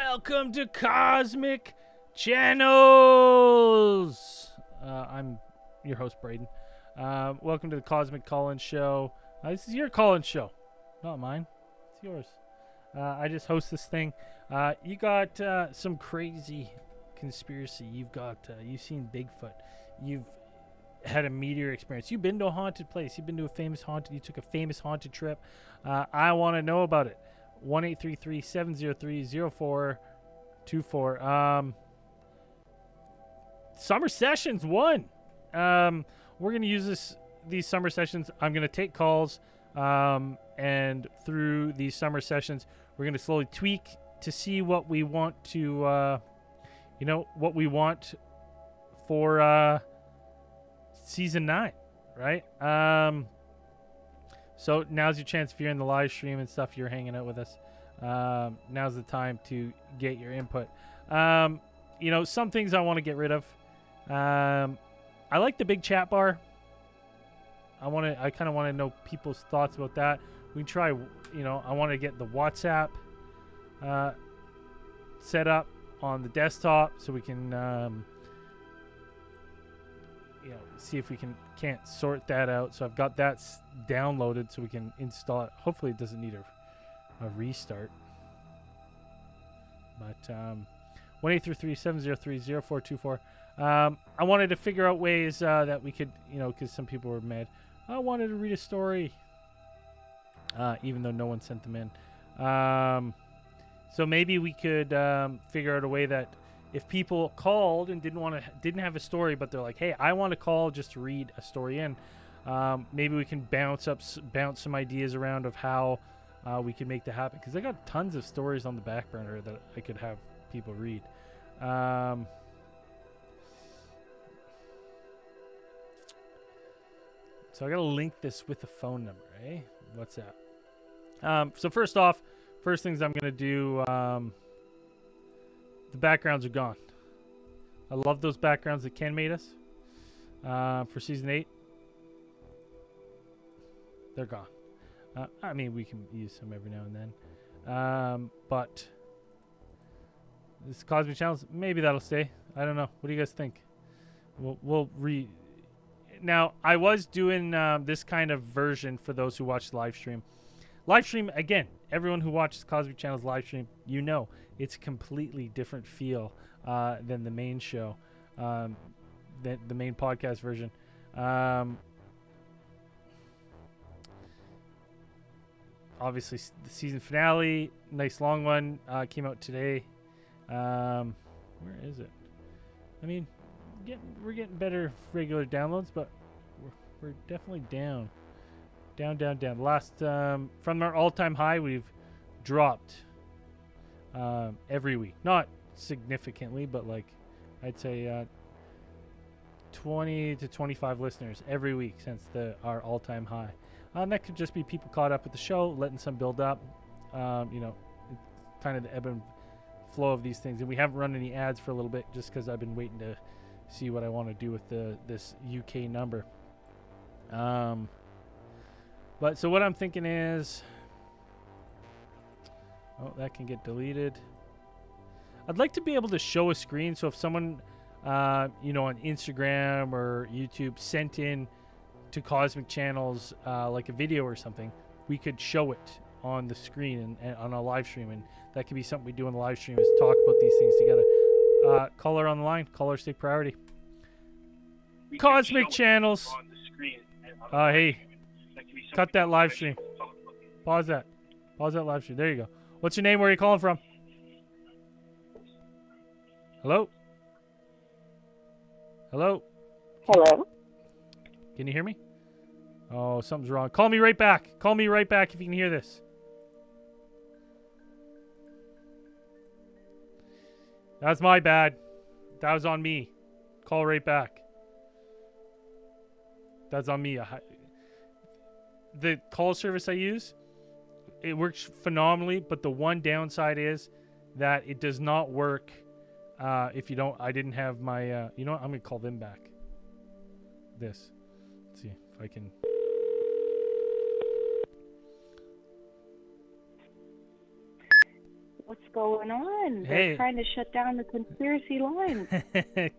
Welcome to Cosmic Channels. I'm your host, Braden. Welcome to the Cosmic Call-In Show. This is your call-in show, not mine. It's yours. I just host this thing. You got some crazy conspiracy. You've seen Bigfoot. You've had a meteor experience. You've been to a haunted place. You've been to a famous haunted. You took a famous haunted trip. I want to know about it. 1-833-703-0424. Summer Sessions 1. We're going to use these summer sessions. I'm going to take calls, and through these summer sessions, we're going to slowly tweak to see what we want to, what we want for season 9, right? So now's your chance. If you're in the live stream and stuff, you're hanging out with us. Now's the time to get your input. Some things I want to get rid of. I like the big chat bar. I kind of want to know people's thoughts about that. We can try, I want to get the WhatsApp set up on the desktop so we can, see if we can't sort that out. So I've got that downloaded so we can install it. Hopefully it doesn't need a restart. But 1-833-703-0424. I wanted to figure out ways that we could, because some people were mad. I wanted to read a story, even though no one sent them in. So maybe we could figure out a way that if people called and didn't have a story, but they're like, hey, I want to call just to read a story in. Maybe we can bounce some ideas around of how we can make that happen. Because I got tons of stories on the back burner that I could have people read. So I got to link this with a phone number, eh? What's that? So first things I'm going to do, the backgrounds are gone. I love those backgrounds that Ken made us for season 8. They're gone. I mean, we can use some every now and then. But this Cosmic Channels, maybe that'll stay. I don't know. What do you guys think? Now, I was doing this kind of version for those who watch the live stream. Live stream, again, everyone who watches Cosmic Channels live stream, it's a completely different feel than the main show, the main podcast version. Obviously, the season finale, nice long one, came out today. Where is it? I mean, we're getting better regular downloads, but we're definitely down. Down. Last from our all-time high, we've dropped every week. Not significantly, but like I'd say 20 to 25 listeners every week since our all-time high. And that could just be people caught up with the show, letting some build up. Kind of the ebb and flow of these things. And we haven't run any ads for a little bit just because I've been waiting to see what I want to do with this UK number. But so what I'm thinking is, that can get deleted. I'd like to be able to show a screen. So if someone, on Instagram or YouTube sent in to Cosmic Channels, like a video or something, we could show it on the screen and on a live stream. And that could be something we do on the live stream, is talk about these things together. Caller on the line. Caller, take priority. Cosmic Channels. Hey. Cut that live stream. Pause that live stream. There you go. What's your name? Where are you calling from? Hello? Hello? Can you hear me? Oh, something's wrong. Call me right back. Call me right back if you can hear this. That's my bad. That was on me. Call right back. That's on me. The call service I use, it works phenomenally, but the one downside is that it does not work if you don't. I didn't have my. You know what? I'm gonna call them back. Let's see if I can. What's going on? Hey. They're trying to shut down the conspiracy lines.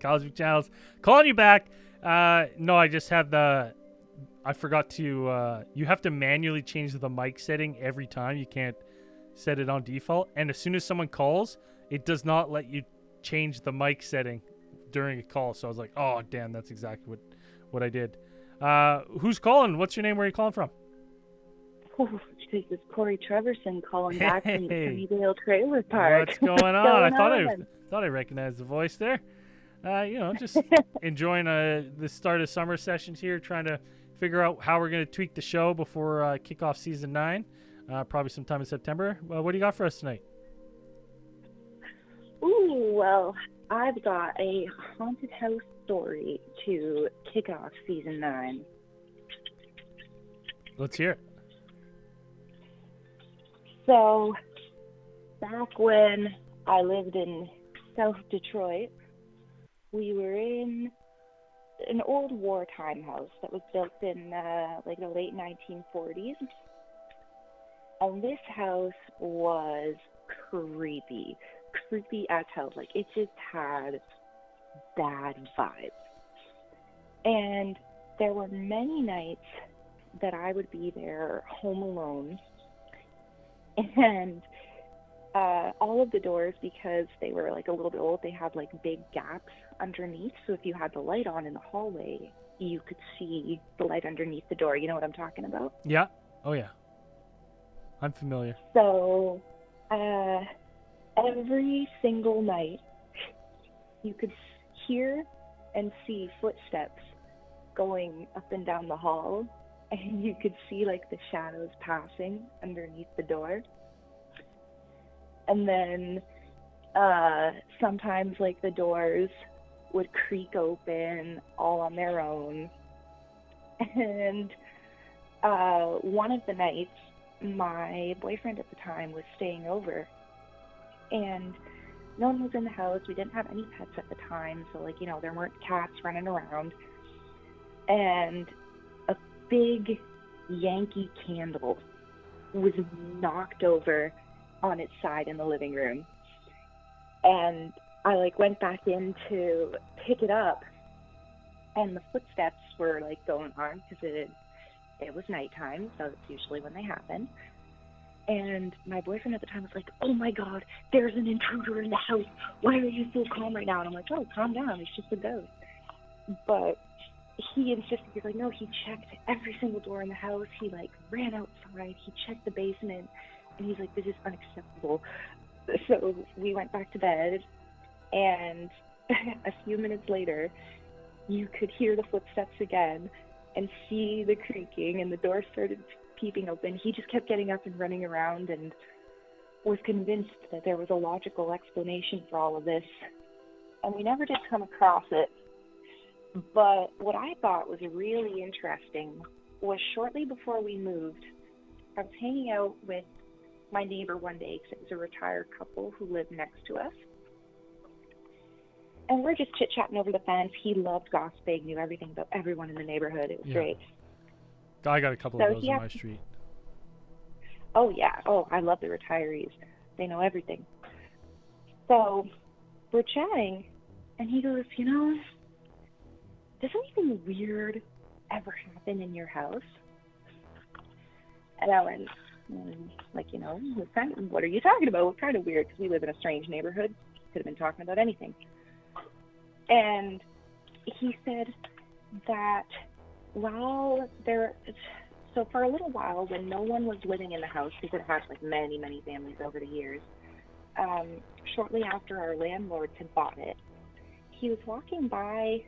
Cosmic Channels calling you back. No, I just have I forgot to. You have to manually change the mic setting every time. You can't set it on default. And as soon as someone calls, it does not let you change the mic setting during a call. So I was like, oh damn, that's exactly what I did. Who's calling? What's your name? Where are you calling from? Oh, this is Corey Treverson calling back from the Sunnydale Trailer Park. What's going on? I thought I recognized the voice there. Just enjoying the start of summer sessions here, trying to figure out how we're going to tweak the show before kick off season 9, probably sometime in September. What do you got for us tonight? Ooh, well, I've got a haunted house story to kick off season 9. Let's hear it. So, back when I lived in South Detroit, we were in an old wartime house that was built in the late 1940s. And this house was creepy as hell. Like, it just had bad vibes. And there were many nights that I would be there home alone. And all of the doors, because they were like a little bit old, they had like big gaps underneath. So if you had the light on in the hallway, you could see the light underneath the door. You know what I'm talking about? Yeah. Oh, yeah. I'm familiar. So every single night, you could hear and see footsteps going up and down the hall. And you could see like the shadows passing underneath the door. And then sometimes like the doors would creak open all on their own. And one of the nights, my boyfriend at the time was staying over. And no one was in the house. We didn't have any pets at the time. So there weren't cats running around. And big Yankee candle was knocked over on its side in the living room. And I went back in to pick it up, and the footsteps were going on because it was nighttime, so that's usually when they happen. And my boyfriend at the time was like, oh my God, there's an intruder in the house. Why are you so calm right now? And I'm like, oh, calm down, it's just a ghost. But he insisted, he's like, no, he checked every single door in the house. He ran outside, he checked the basement, and he's like, this is unacceptable. So we went back to bed, and a few minutes later, you could hear the footsteps again and see the creaking, and the door started peeping open. He just kept getting up and running around and was convinced that there was a logical explanation for all of this. And we never did come across it. But what I thought was really interesting was shortly before we moved, I was hanging out with my neighbor one day because it was a retired couple who lived next to us. And we're just chit-chatting over the fence. He loved gossiping, knew everything about everyone in the neighborhood. It was great. I got a couple of those on my street. Oh, yeah. Oh, I love the retirees. They know everything. So we're chatting, and he goes, does anything weird ever happen in your house? And I went, what are you talking about? What kind of weird? Because we live in a strange neighborhood. Could have been talking about anything. And he said that so for a little while, when no one was living in the house, because it had many, many families over the years, shortly after our landlords had bought it, he was walking by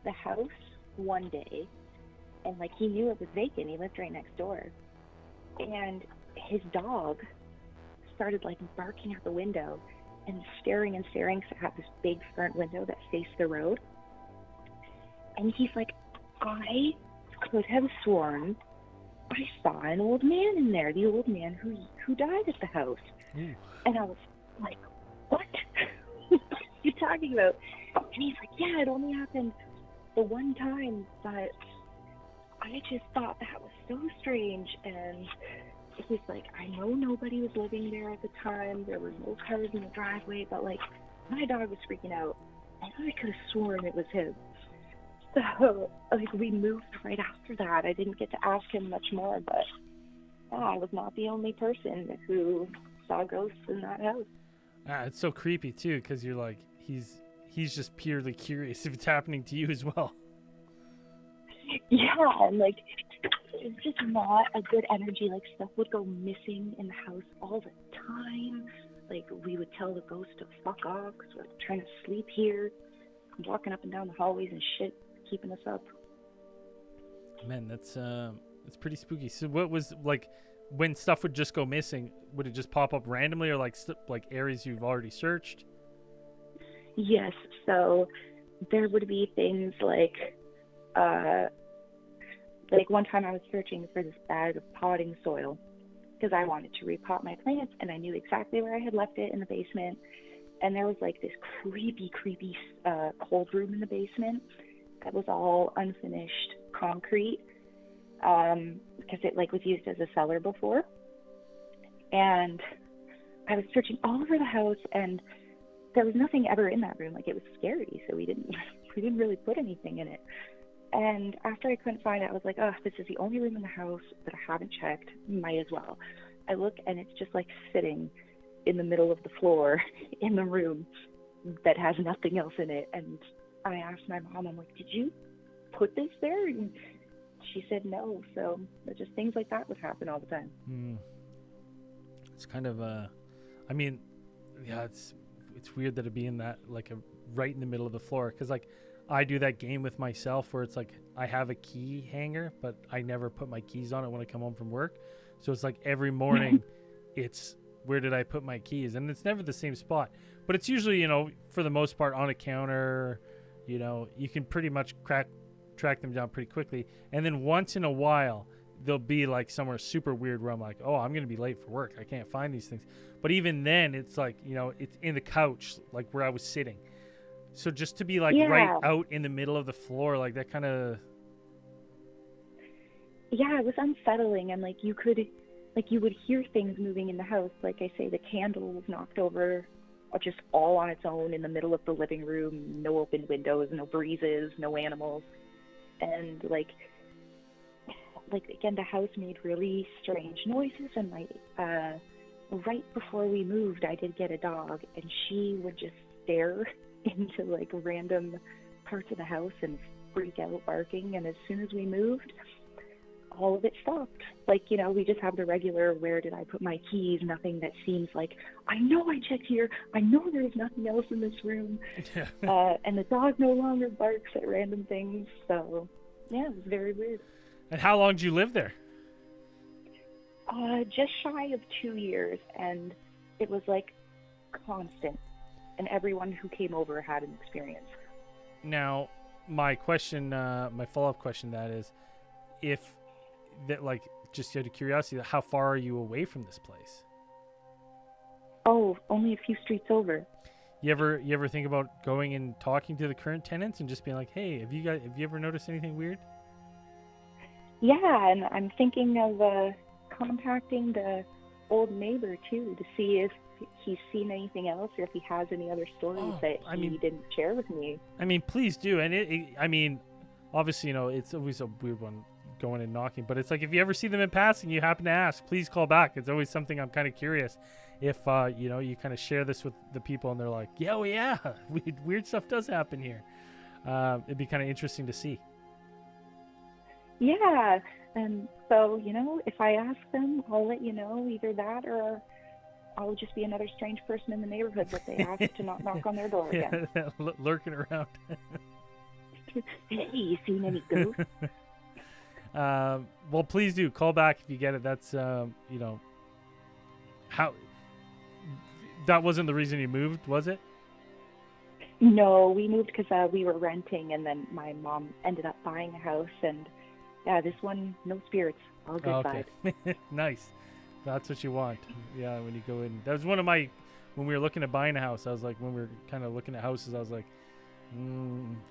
the house one day, and he knew it was vacant. He lived right next door, and his dog started barking out the window and staring because it had this big front window that faced the road. And he's like, I could have sworn I saw an old man in there, the old man who died at the house. Mm. And I was like, what? What are you talking about? And he's like, yeah, it only happened the one time, but I just thought that was so strange. And he's like, I know nobody was living there at the time. There were no cars in the driveway, but like my dog was freaking out, and I could have sworn it was him. So like we moved right after that. I didn't get to ask him much more, but I was not the only person who saw ghosts in that house. It's so creepy too, because you're like, he's just purely curious if it's happening to you as well. Yeah, and like it's just not a good energy. Like stuff would go missing in the house all the time. Like we would tell the ghost to fuck off because we're trying to sleep here, walking up and down the hallways and shit, keeping us up. Man, that's pretty spooky. So what was like when stuff would just go missing? Would it just pop up randomly, or like areas you've already searched? Yes, so there would be things like one time I was searching for this bag of potting soil because I wanted to repot my plants, and I knew exactly where I had left it in the basement. And there was like this creepy cold room in the basement that was all unfinished concrete because it like was used as a cellar before. And I was searching all over the house, and there was nothing ever in that room. Like it was scary, so we didn't really put anything in it. And after I couldn't find it, I was like, oh, this is the only room in the house that I haven't checked. Might as well. I look, and it's just like sitting in the middle of the floor in the room that has nothing else in it. And I asked my mom, I'm like, did you put this there? And she said no. So just things like that would happen all the time. It's kind of I mean, yeah, it's weird that it'd be in that like right in the middle of the floor, because like I do that game with myself where it's like I have a key hanger, but I never put my keys on it when I come home from work. So it's like every morning it's where did I put my keys? And it's never the same spot. But it's usually, for the most part on a counter. You can pretty much track them down pretty quickly. And then once in a while, they'll be like somewhere super weird where I'm like, oh, I'm going to be late for work. I can't find these things. But even then, it's like, it's in the couch, like where I was sitting. So just to be like right out in the middle of the floor, like that kind of... Yeah, it was unsettling. And like you would hear things moving in the house. Like I say, the candle was knocked over just all on its own in the middle of the living room. No open windows, no breezes, no animals. And like again, the house made really strange noises. And right before we moved, I did get a dog, and she would just stare into like random parts of the house and freak out barking. And as soon as we moved, all of it stopped. Like, we just have the regular, where did I put my keys? Nothing that seems like, I know I checked here. I know there's nothing else in this room. And the dog no longer barks at random things. So, yeah, it was very weird. And how long did you live there? Just shy of 2 years. And it was like constant. And everyone who came over had an experience. Now, my question, my follow-up question, that is, if that, like, just out of curiosity, how far are you away from this place? Oh, only a few streets over. You ever think about going and talking to the current tenants and just being like, hey, have you ever noticed anything weird? Yeah, and I'm thinking of contacting the old neighbor too to see if he's seen anything else or if he has any other stories he didn't share with me. I mean, please do. And I mean, obviously, it's always a weird one going and knocking, but it's like if you ever see them in passing, you happen to ask, please call back. It's always something I'm kind of curious if you kind of share this with the people and they're like, yeah, weird stuff does happen here. It'd be kind of interesting to see. Yeah, and so if I ask them, I'll let you know, either that or I'll just be another strange person in the neighborhood that they ask to not knock on their door again. Lurking around. Hey, you seen any ghosts? Well, please do call back if you get it. That's how that wasn't the reason you moved, was it? No, we moved because we were renting, and then my mom ended up buying a house, and this one, no spirits, all good vibes. Nice. That's what you want. Yeah, when you go in. That was one of my, when we were looking at buying a house, I was like, when we were kind of looking at houses, I was like,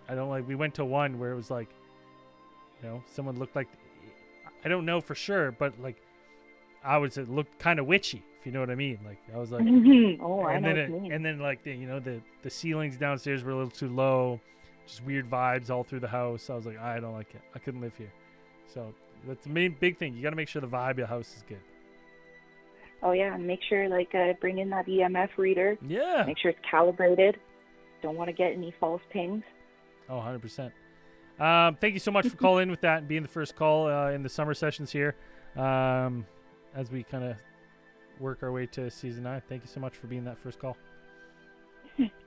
I don't like, we went to one where it was like, someone looked like, I don't know for sure, but like I would say it looked kind of witchy, if you know what I mean. Like I was like, Oh, I know what you mean. and then like the ceilings downstairs were a little too low, just weird vibes all through the house. I was like, I don't like it. I couldn't live here. So that's the main big thing. You got to make sure the vibe of the house is good. Oh yeah, and make sure bring in that EMF reader. Yeah. Make sure it's calibrated. Don't want to get any false pings. Oh, 100%. Thank you so much for calling in with that and being the first call in the summer sessions here as we kind of work our way to season 9. Thank you so much for being that first call.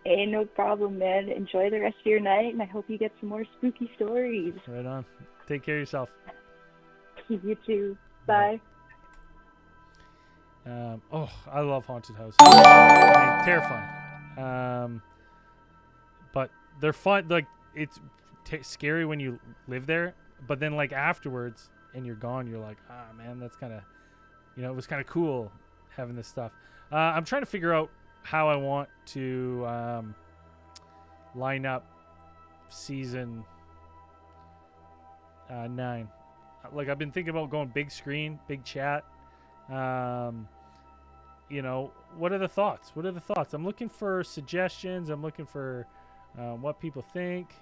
Hey, no problem, man. Enjoy the rest of your night, and I hope you get some more spooky stories. Right on. Take care of yourself. You too. Bye. I love haunted houses. I mean, terrifying. But they're fun. Like, it's scary when you live there, but then like afterwards and you're gone, you're like, man, that's kind of, it was kind of cool having this stuff. I'm trying to figure out how I want to line up season 9. Like, I've been thinking about going big screen, big chat. What are the thoughts? I'm looking for suggestions. I'm looking for what people think.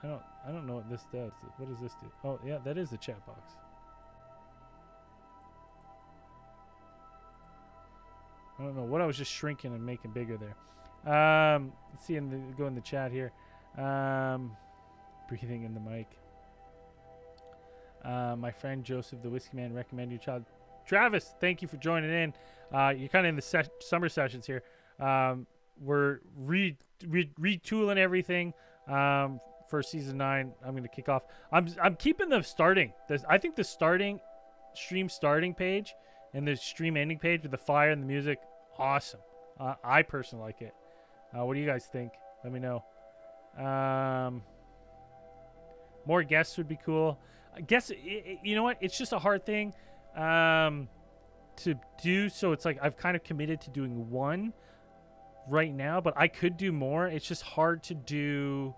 I don't know what this does. What does this do? Oh, yeah, that is the chat box. I don't know what I was just shrinking and making bigger there. Let's see, go in the chat here. Breathing in the mic. My friend Joseph the Whiskey Man recommended your child. Travis, thank you for joining in. You're kind of in the summer sessions here. We're retooling everything for season 9. I'm going to kick off. I'm keeping the starting. I think the stream starting page and the stream ending page with the fire and the music, awesome. I personally like it. What do you guys think? Let me know. More guests would be cool. I guess, you know what? It's just a hard thing to do. So it's like I've kind of committed to doing one right now, but I could do more. It's just hard to do.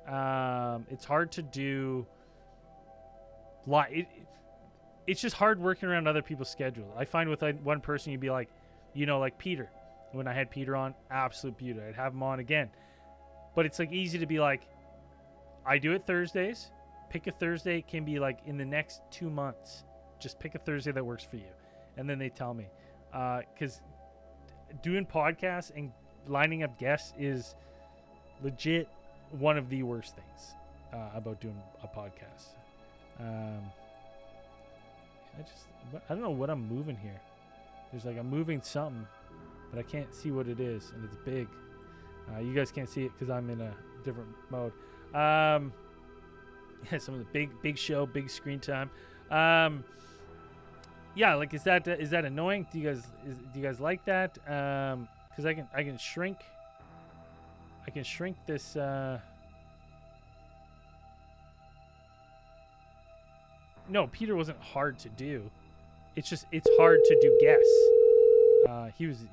It's hard to do. It's just hard working around other people's schedules. I find with one person, you'd be like, like Peter. When I had Peter on, absolute beauty. I'd have him on again. But it's like easy to be like, I do it Thursdays. Pick a Thursday. It can be like in the next 2 months. Just pick a Thursday that works for you. And then they tell me. Because doing podcasts and lining up guests is legit one of the worst things about doing a podcast. I don't know what I'm moving here. There's like I'm moving something, but I can't see what it is, and it's big. You guys can't see it because I'm in a different mode. Yeah, some of the big show, big screen time. Yeah, like is that annoying? Do you guys like that? Because I can shrink. I can shrink this. No, Peter wasn't hard to do. It's hard to do guess. He was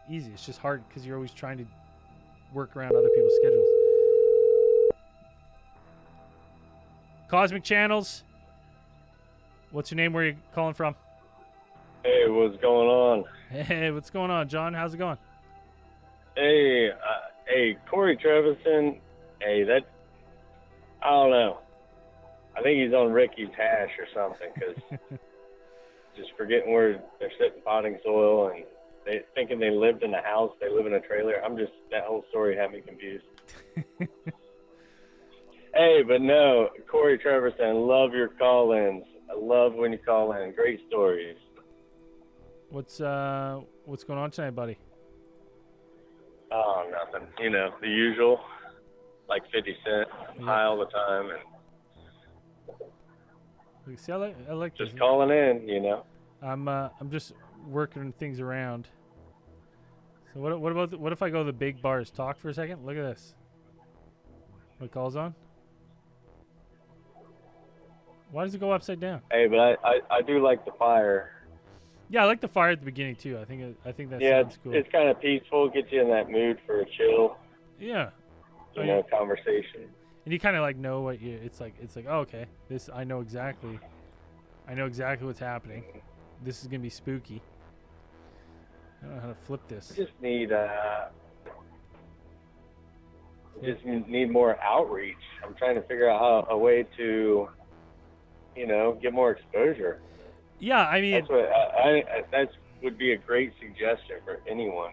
easy. It's just hard because you're always trying to work around other people's schedules. Cosmic Channels. What's your name? Where are you calling from? Hey, what's going on? Hey, what's going on, John? How's it going? Hey, Corey Trevison. Hey, I don't know. I think he's on Ricky's hash or something, because just forgetting where they're sitting potting soil and they thinking they lived in a house, they live in a trailer. That whole story had me confused. Hey, but no, Corey Trevison, love your call-ins. I love when you call in. Great stories. What's going on tonight, buddy? Oh, nothing. The usual, like 50 Cent, high all the time, and See, I like just this. calling in. I'm just working things around. So what if I go to the big bars? Talk for a second. Look at this. What calls on? Why does it go upside down? Hey, but I do like the fire. Yeah, I like the fire at the beginning too. I think that sounds cool. It's kind of peaceful. Gets you in that mood for a chill. Yeah. Conversation. And you kind of like know what it's like. Oh, okay. I know exactly. I know exactly what's happening. This is gonna be spooky. I don't know how to flip this. We just need more outreach. I'm trying to figure out a way to, get more exposure. Yeah, I mean, that's what that would be a great suggestion for anyone.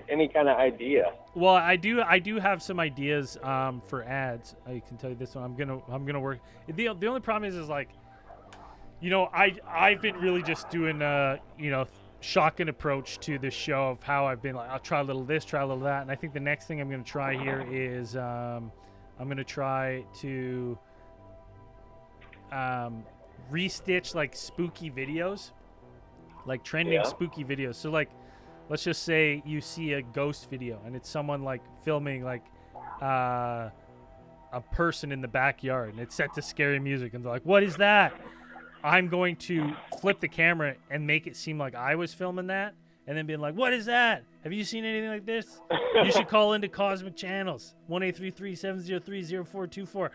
Any kind of idea. Well, I do have some ideas for ads. I can tell you this one. I'm gonna work. The only problem is like, I've been really just doing shotgun approach to this show of how I've been like, I'll try a little this, try a little that, and I think the next thing I'm gonna try here is I'm gonna try to restitch like spooky videos, like trending spooky videos. So like, let's just say you see a ghost video and it's someone like filming like a person in the backyard and it's set to scary music and they're like, what is that? I'm going to flip the camera and make it seem like I was filming that and then being like, what is that? Have you seen anything like this? You should call into Cosmic Channels, 1-833-703-0424.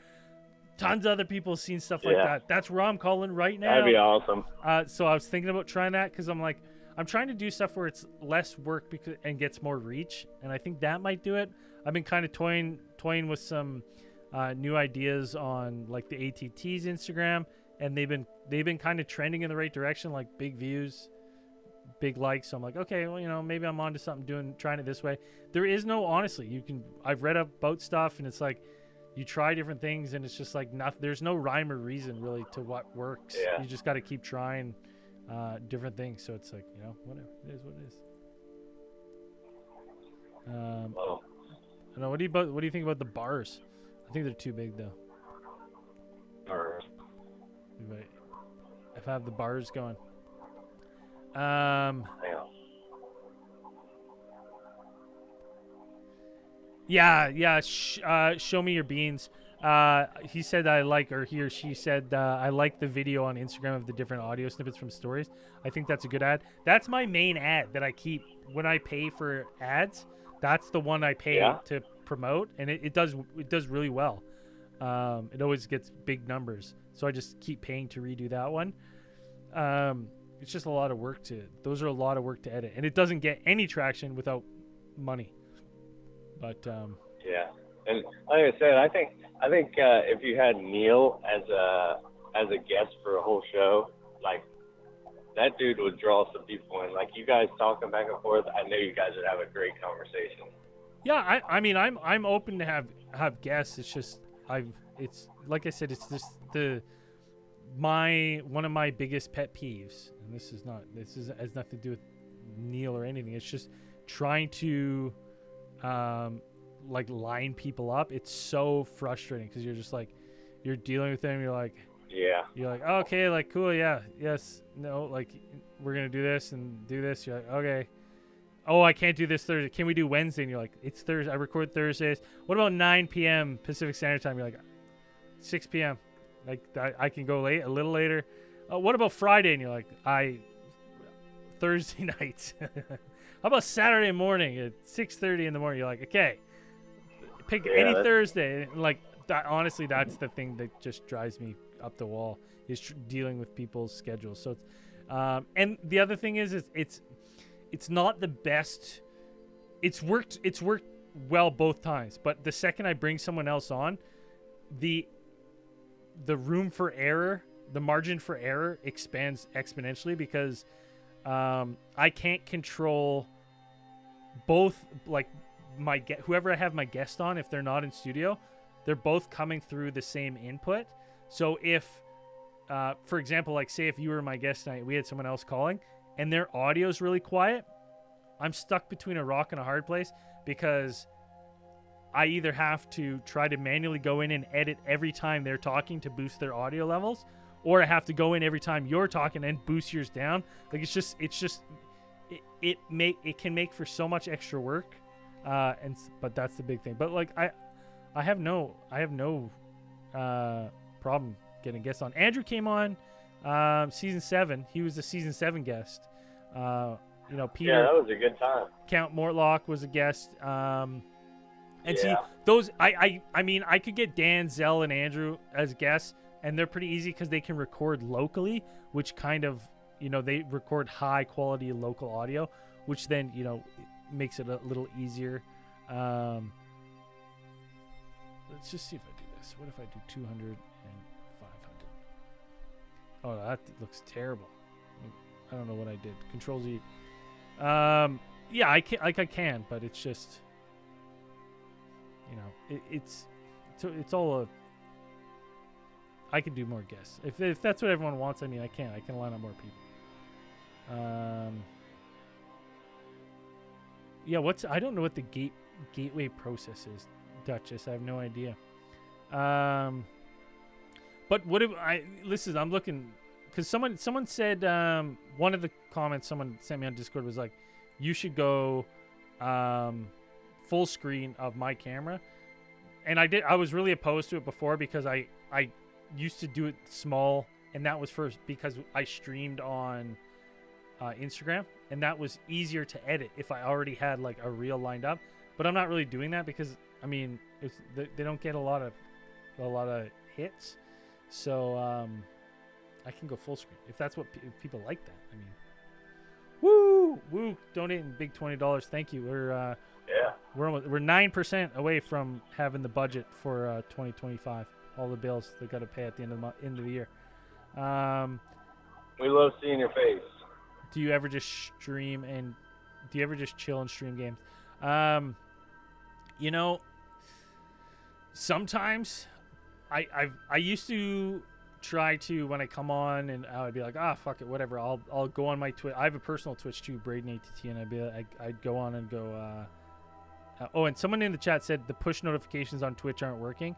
Tons of other people have seen stuff like that. That's where I'm calling right now. That'd be awesome. So I was thinking about trying that because I'm like, I'm trying to do stuff where it's less work and gets more reach, and I think that might do it. I've been kind of toying with some new ideas on like the ATT's Instagram, and they've been kind of trending in the right direction, like big views, big likes. So I'm like, okay, well, maybe I'm onto something trying it this way. There is no, honestly, I've read about stuff, and it's like you try different things, and it's just like nothing. There's no rhyme or reason really to what works. Yeah. You just got to keep trying different things. So it's like, whatever. It is what it is. I don't know. What do you think about the bars? I think they're too big though. Bars. If I have the bars going. Yeah. Show me your beans. He said he or she said I like the video on Instagram of the different audio snippets from stories. I think that's a good ad. That's my main ad that I keep when I pay for ads. That's the one I pay to promote, and it does really well. It always gets big numbers, so I just keep paying to redo that one. It's just a lot of work those are a lot of work to edit, and it doesn't get any traction without money. But yeah, and like I said, I think if you had Neil as a guest for a whole show, like that dude would draw some people in. Like you guys talking back and forth, I know you guys would have a great conversation. Yeah, I mean I'm open to have guests. It's just it's like I said, it's just one of my biggest pet peeves, and this has nothing to do with Neil or anything. It's just trying to like line people up. It's so frustrating because you're just like, you're dealing with them. You're like, oh, okay, like cool, yeah, yes, no, like we're gonna do this and do this. You're like, okay. Oh, I can't do this Thursday. Can we do Wednesday? And you're like, it's Thursday. I record Thursdays. What about 9 p.m. Pacific Standard Time? You're like, 6 p.m. Like I can go a little later. What about Friday? And you're like, Thursday nights. How about Saturday morning at 6:30 in the morning? You're like, okay, pick any Thursday. And like that, honestly, that's the thing that just drives me up the wall is dealing with people's schedules. So it's, and the other thing is it's not the best. It's worked well both times, but the second I bring someone else on, the room for error, the margin for error expands exponentially because I can't control both, like whoever I have my guest on, if they're not in studio, they're both coming through the same input. So if, for example, like say if you were my guest tonight, we had someone else calling and their audio is really quiet, I'm stuck between a rock and a hard place because I either have to try to manually go in and edit every time they're talking to boost their audio levels, or I have to go in every time you're talking and boost yours down. Like it can make for so much extra work, but that's the big thing. But like I have no problem getting guests on. Andrew came on season 7. He was the season 7 guest. Peter. Yeah, that was a good time. Count Mortlock was a guest. See those. I mean, I could get Dan, Zell, and Andrew as guests, and they're pretty easy because they can record locally, which kind of, they record high quality local audio, which then, makes it a little easier. Let's just see if I do this. What if I do 200 and 500? Oh, that looks terrible. I don't know what I did. Control Z. Yeah, I can, but it's just, it's all I can do more guests. If that's what everyone wants, I mean, I can line up more people. Yeah, I don't know what the gateway process is, Duchess. I have no idea. But what if I'm looking, because someone said, one of the comments someone sent me on Discord was like, you should go full screen of my camera. And I was really opposed to it before because I used to do it small, and that was first because I streamed on Instagram, and that was easier to edit if I already had like a reel lined up. But I'm not really doing that because I mean they don't get a lot of hits, so I can go full screen if that's what people like. That I mean, woo, donating big $20. Thank you. We're 9% away from having the budget for 2025. All the bills they got to pay at the end of the year. We love seeing your face. Do you ever just stream and do you ever just chill and stream games? Sometimes I used to try to, when I come on, and I would be like, fuck it, whatever. I'll go on my Twitch. I have a personal Twitch too, Braden ATT, and I'd go on and go. And someone in the chat said the push notifications on Twitch aren't working.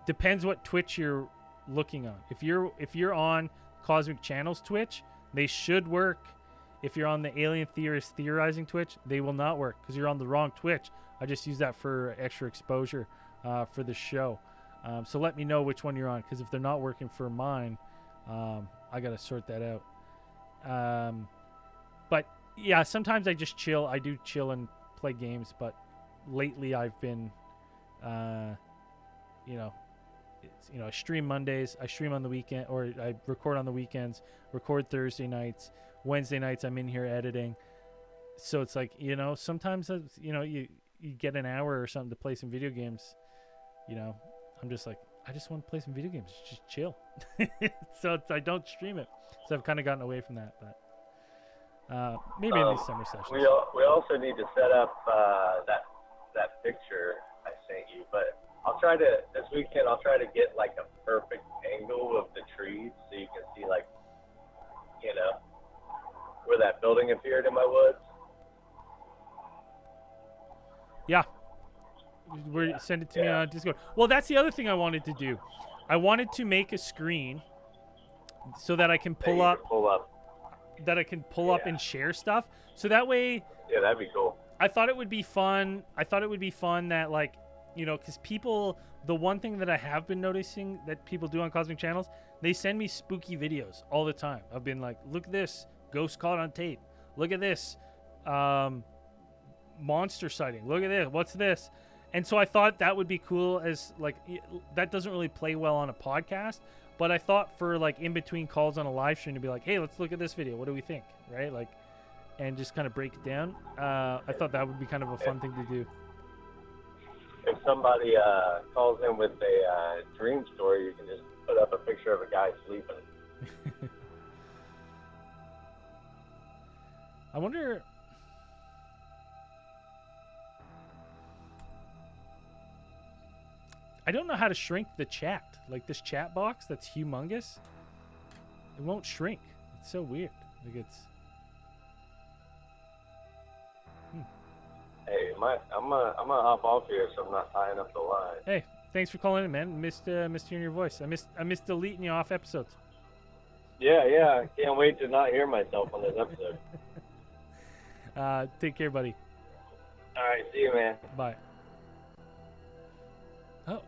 Depends what Twitch you're looking on. If you're on Cosmic Channels Twitch, they should work. If you're on the Alien Theorist Theorizing Twitch, they will not work because you're on the wrong Twitch. I just use that for extra exposure for the show. So let me know which one you're on, because if they're not working for mine, I got to sort that out. But yeah, sometimes I just chill. I do chill and play games, but lately I've been, I stream Mondays, I stream on the weekend, or I record on the weekends, record Thursday nights, Wednesday nights I'm in here editing. So it's like, sometimes, you get an hour or something to play some video games, I'm just like, I just want to play some video games, just chill. So I don't stream it. So I've kind of gotten away from that, but maybe in these summer sessions. We also need to set up that picture I sent you, but this weekend I'll try to get like a perfect angle of the trees so you can see like, where that building appeared in my woods. Yeah. Send it to me on Discord. Well, that's the other thing I wanted to do. I wanted to make a screen so that I can pull up. And share stuff. So that way. Yeah, that'd be cool. I thought it would be fun. That, like, because people, the one thing that I have been noticing that people do on Cosmic Channels, they send me spooky videos all the time. I've been like, look at this, ghost caught on tape. Look at this, monster sighting. Look at this. What's this? And so I thought that would be cool, as like, that doesn't really play well on a podcast, but I thought for like in between calls on a live stream to be like, hey, let's look at this video. What do we think? Right? Like, and just kind of break it down. I thought that would be kind of a fun thing to do. If somebody calls in with a dream story, you can just put up a picture of a guy sleeping. I wonder. I don't know how to shrink the chat. Like this chat box that's humongous. It won't shrink. It's so weird. Like it's. Hey, I'm gonna hop off here so I'm not tying up the line. Hey, thanks for calling in, man. Missed hearing your voice. I missed deleting you off episodes. Yeah. Can't wait to not hear myself on this episode. Take care, buddy. All right, see you, man. Bye. Oh,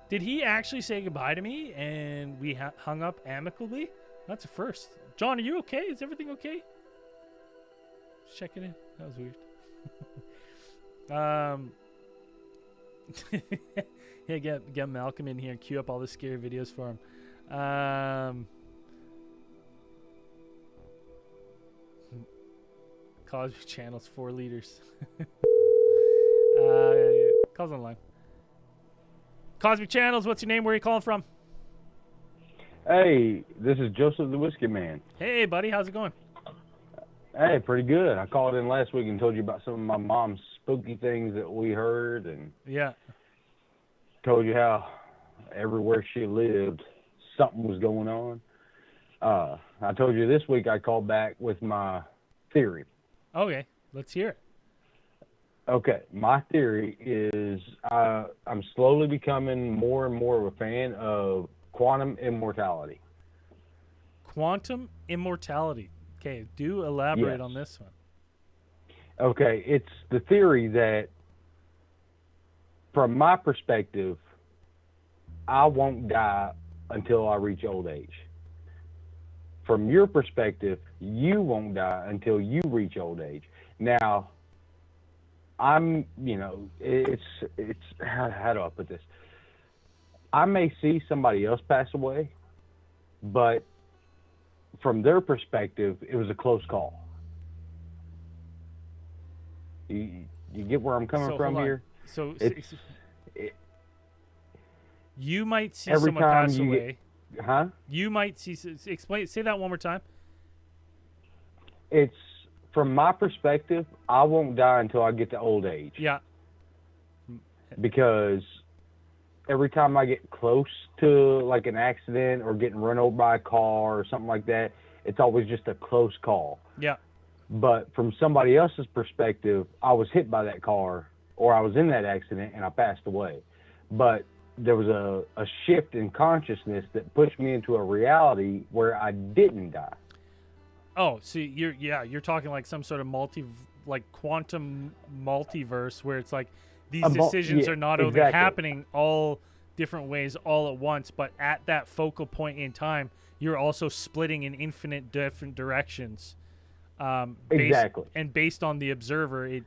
did he actually say goodbye to me and we hung up amicably? That's a first. John, are you okay? Is everything okay? Just checking in. That was weird. Yeah, get Malcolm in here and queue up all the scary videos for him. Cosmic Channels 4 liters. Calls online. Cosmic Channels, what's your name? Where are you calling from? Hey, this is Joseph the Whiskey Man. Hey, buddy, how's it going? Hey, pretty good. I called in last week and told you about some of my mom's spooky things that we heard, and Yeah. told you how everywhere she lived, something was going on. I told you this week I called back with my theory. Okay, let's hear it. Okay, my theory is I'm slowly becoming more and more of a fan of quantum immortality. Quantum immortality. Okay, do elaborate Yes. on this one. Okay, it's the theory that, from my perspective, I won't die until I reach old age. From your perspective, you won't die until you reach old age. Now, it's how do I put this? I may see somebody else pass away, but from their perspective, it was a close call. You get where I'm coming from hold on. here? So It- you might see every someone time pass you away. Huh? You might see. Explain. Say that one more time. It's from my perspective, I won't die until I get to old age. Yeah. Because every time I get close to like an accident or getting run over by a car or something like that, it's always just a close call. Yeah. But from somebody else's perspective, I was hit by that car or I was in that accident and I passed away. But there was a shift in consciousness that pushed me into a reality where I didn't die. Oh, so you're talking like some sort of quantum multiverse where it's like these decisions are not only happening all different ways all at once, but at that focal point in time, you're also splitting in infinite different directions. Exactly. And based on the observer,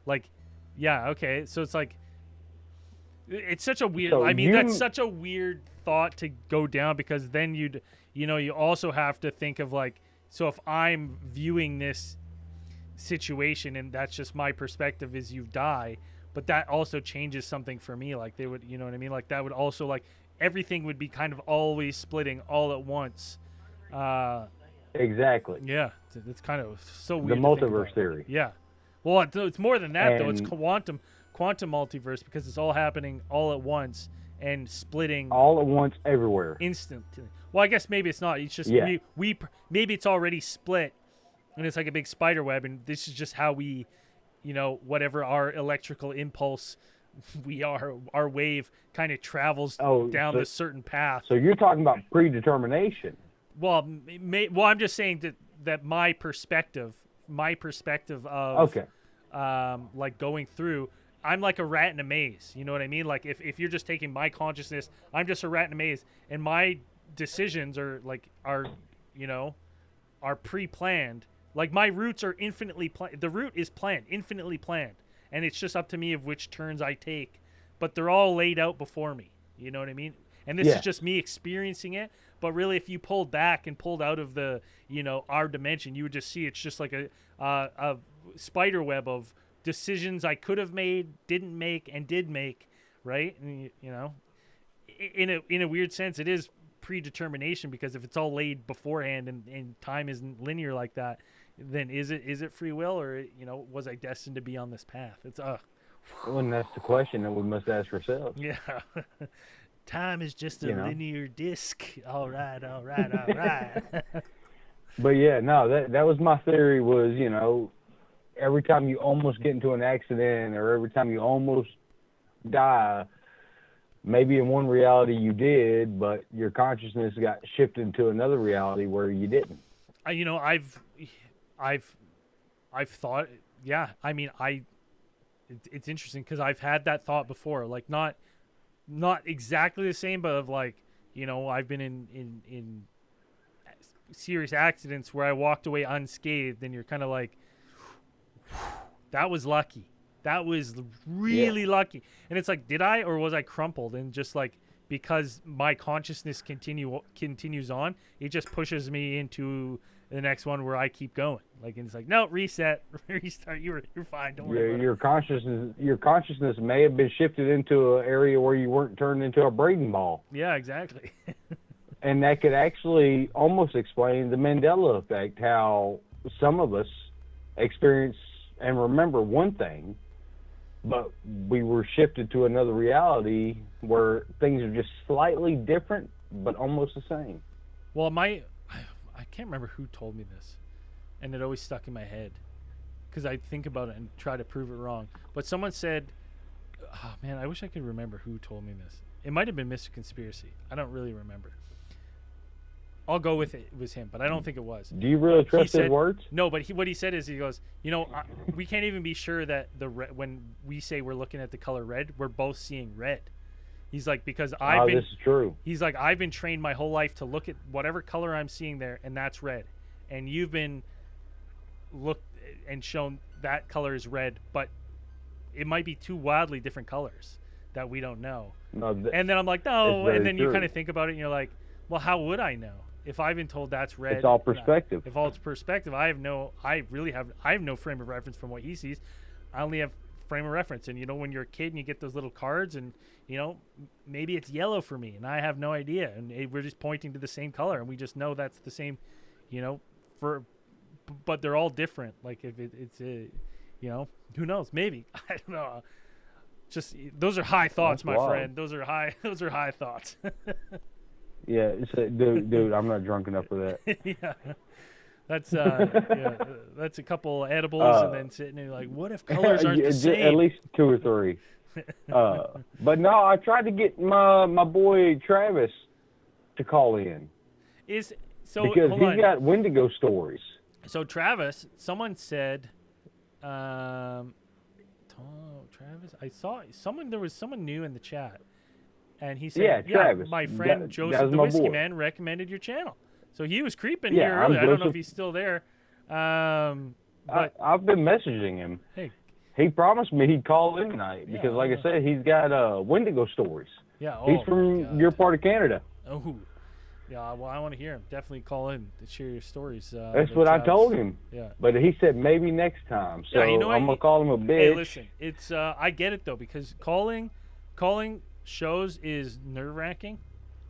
okay. So it's like, it's such a weird, So that's such a weird thought to go down, because then you also have to think of like, so if I'm viewing this situation and that's just my perspective is you die, but that also changes something for me. Like they would, you know what I mean? Like that would also, like, everything would be kind of always splitting all at once. Exactly. Yeah. It's kind of so weird. The to think multiverse about. theory. Yeah. Well, it's more than that though. It's And- quantum multiverse, because it's all happening all at once and splitting All at once, everywhere. instantly. Well, I guess maybe it's not. It's just Yeah. we maybe it's already split, and it's like a big spider web, and this is just how we, whatever our electrical impulse, our wave kind of travels down this certain path. So you're talking about predetermination. Well, I'm just saying that my perspective of Okay. like going through, I'm like a rat in a maze. You know what I mean? Like if you're just taking my consciousness, I'm just a rat in a maze, and my decisions are pre-planned. Like my routes are infinitely planned. The route is planned, infinitely planned, and it's just up to me of which turns I take. But they're all laid out before me. You know what I mean? And this is just me experiencing it. But really, if you pulled back and pulled out of the, our dimension, you would just see it's just like a spider web of decisions I could have made, didn't make, and did make, right? And, in a weird sense, it is predetermination, because if it's all laid beforehand and time isn't linear like that, then is it free will, or was I destined to be on this path? It's Well, and that's the question that we must ask ourselves. yeah. Time is just a linear disc. All right. But yeah, no, that was my theory was, every time you almost get into an accident or every time you almost die, maybe in one reality you did, but your consciousness got shifted to another reality where you didn't. I've thought, yeah. I mean, it's interesting because I've had that thought before, like not exactly the same, but of like, I've been in serious accidents where I walked away unscathed, and you're kind of like, that was lucky. That was really lucky. And it's like, did I, or was I crumpled? And just like, because my consciousness continues on, it just pushes me into the next one where I keep going. Like, and it's like, no, reset, restart. You're fine. Don't worry about your consciousness may have been shifted into an area where you weren't turned into a Braden ball. Yeah, exactly. And that could actually almost explain the Mandela effect, how some of us experience and remember one thing, but we were shifted to another reality where things are just slightly different, but almost the same. Well, I can't remember who told me this, and it always stuck in my head because I think about it and try to prove it wrong. But someone said, oh man, I wish I could remember who told me this. It might have been Mr. Conspiracy. I don't really remember. I'll go with it was him, but I don't think it was. Do you really trust his words? No, but what he said is, he goes, we can't even be sure that when we say we're looking at the color red, we're both seeing red. He's like, because this is true. He's like, I've been trained my whole life to look at whatever color I'm seeing there, and that's red. And you've been looked and shown that color is red, but it might be two wildly different colors that we don't know. No, and then I'm like, no. And then true. You kind of think about it, and you're like, well, how would I know? If I've been told that's red, it's all perspective. If all it's perspective, I have no frame of reference from what he sees. I only have frame of reference. And when you're a kid and you get those little cards, and maybe it's yellow for me, and I have no idea, and we're just pointing to the same color, and we just know that's the same, but they're all different. Like if it's who knows? Maybe I don't know. Just those are high thoughts, that's my wild. friend. Those are high thoughts. Yeah, dude, I'm not drunk enough for that. Yeah, that's that's a couple edibles and then sitting there like, what if colors aren't the same? At least 2 or 3. But no, I tried to get my boy Travis to call in. Because he's got Wendigo stories. So Travis, someone said, Travis, I saw someone. There was someone new in the chat. And he said, Travis. My friend Joseph the Whiskey Man recommended your channel. So he was creeping here earlier. I don't know if he's still there. But I've been messaging him. Hey. He promised me he'd call in tonight because, like I said, he's got Wendigo stories. Yeah. He's from your part of Canada. Oh. Yeah, well, I want to hear him. Definitely call in to share your stories. That's what I told him. Yeah. But he said maybe next time. So I'm going to call him a bitch. Hey, listen, it's I get it, though, because calling shows is nerve-wracking.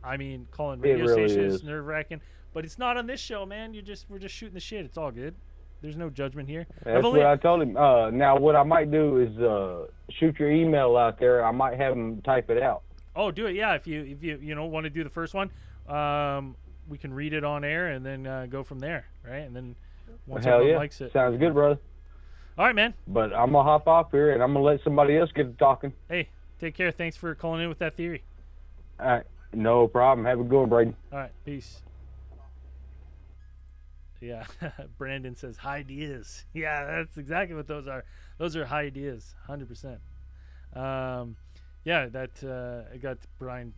I mean, calling radio stations is nerve-wracking, but it's not on this show, man. We're just shooting the shit. It's all good. There's no judgment here. That's what I told him. Now, what I might do is shoot your email out there. I might have him type it out. Oh, do it. Yeah, if you want to do the first one, we can read it on air and then go from there, right? And then once everyone likes it. Sounds good, brother. All right, man. But I'm gonna hop off here and I'm gonna let somebody else get to talking. Hey. Take care. Thanks for calling in with that theory. All right. No problem. Have a good one, Braden. All right. Peace. Yeah. Brandon says, high ideas. Yeah, that's exactly what those are. Those are high ideas. 100%. Yeah, that I got Brian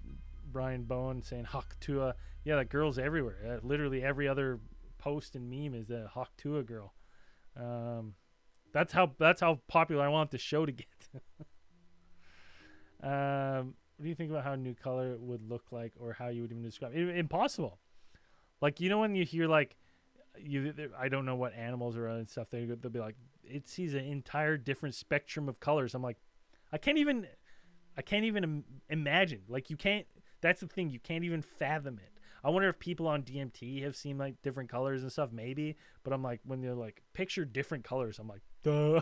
Bowen saying Hawk Tua. Yeah, that girl's everywhere. Literally every other post and meme is the Hawk Tua girl. That's how popular I want the show to get. What do you think about how a new color would look like, or how you would even describe it? Impossible. Like, when you hear I don't know what animals are and stuff, they'll be like, it sees an entire different spectrum of colors. I'm like, I can't even imagine. Like, you can't. That's the thing. You can't even fathom it. I wonder if people on DMT have seen like different colors and stuff, maybe. But I'm like, when they're like, picture different colors, I'm like, duh.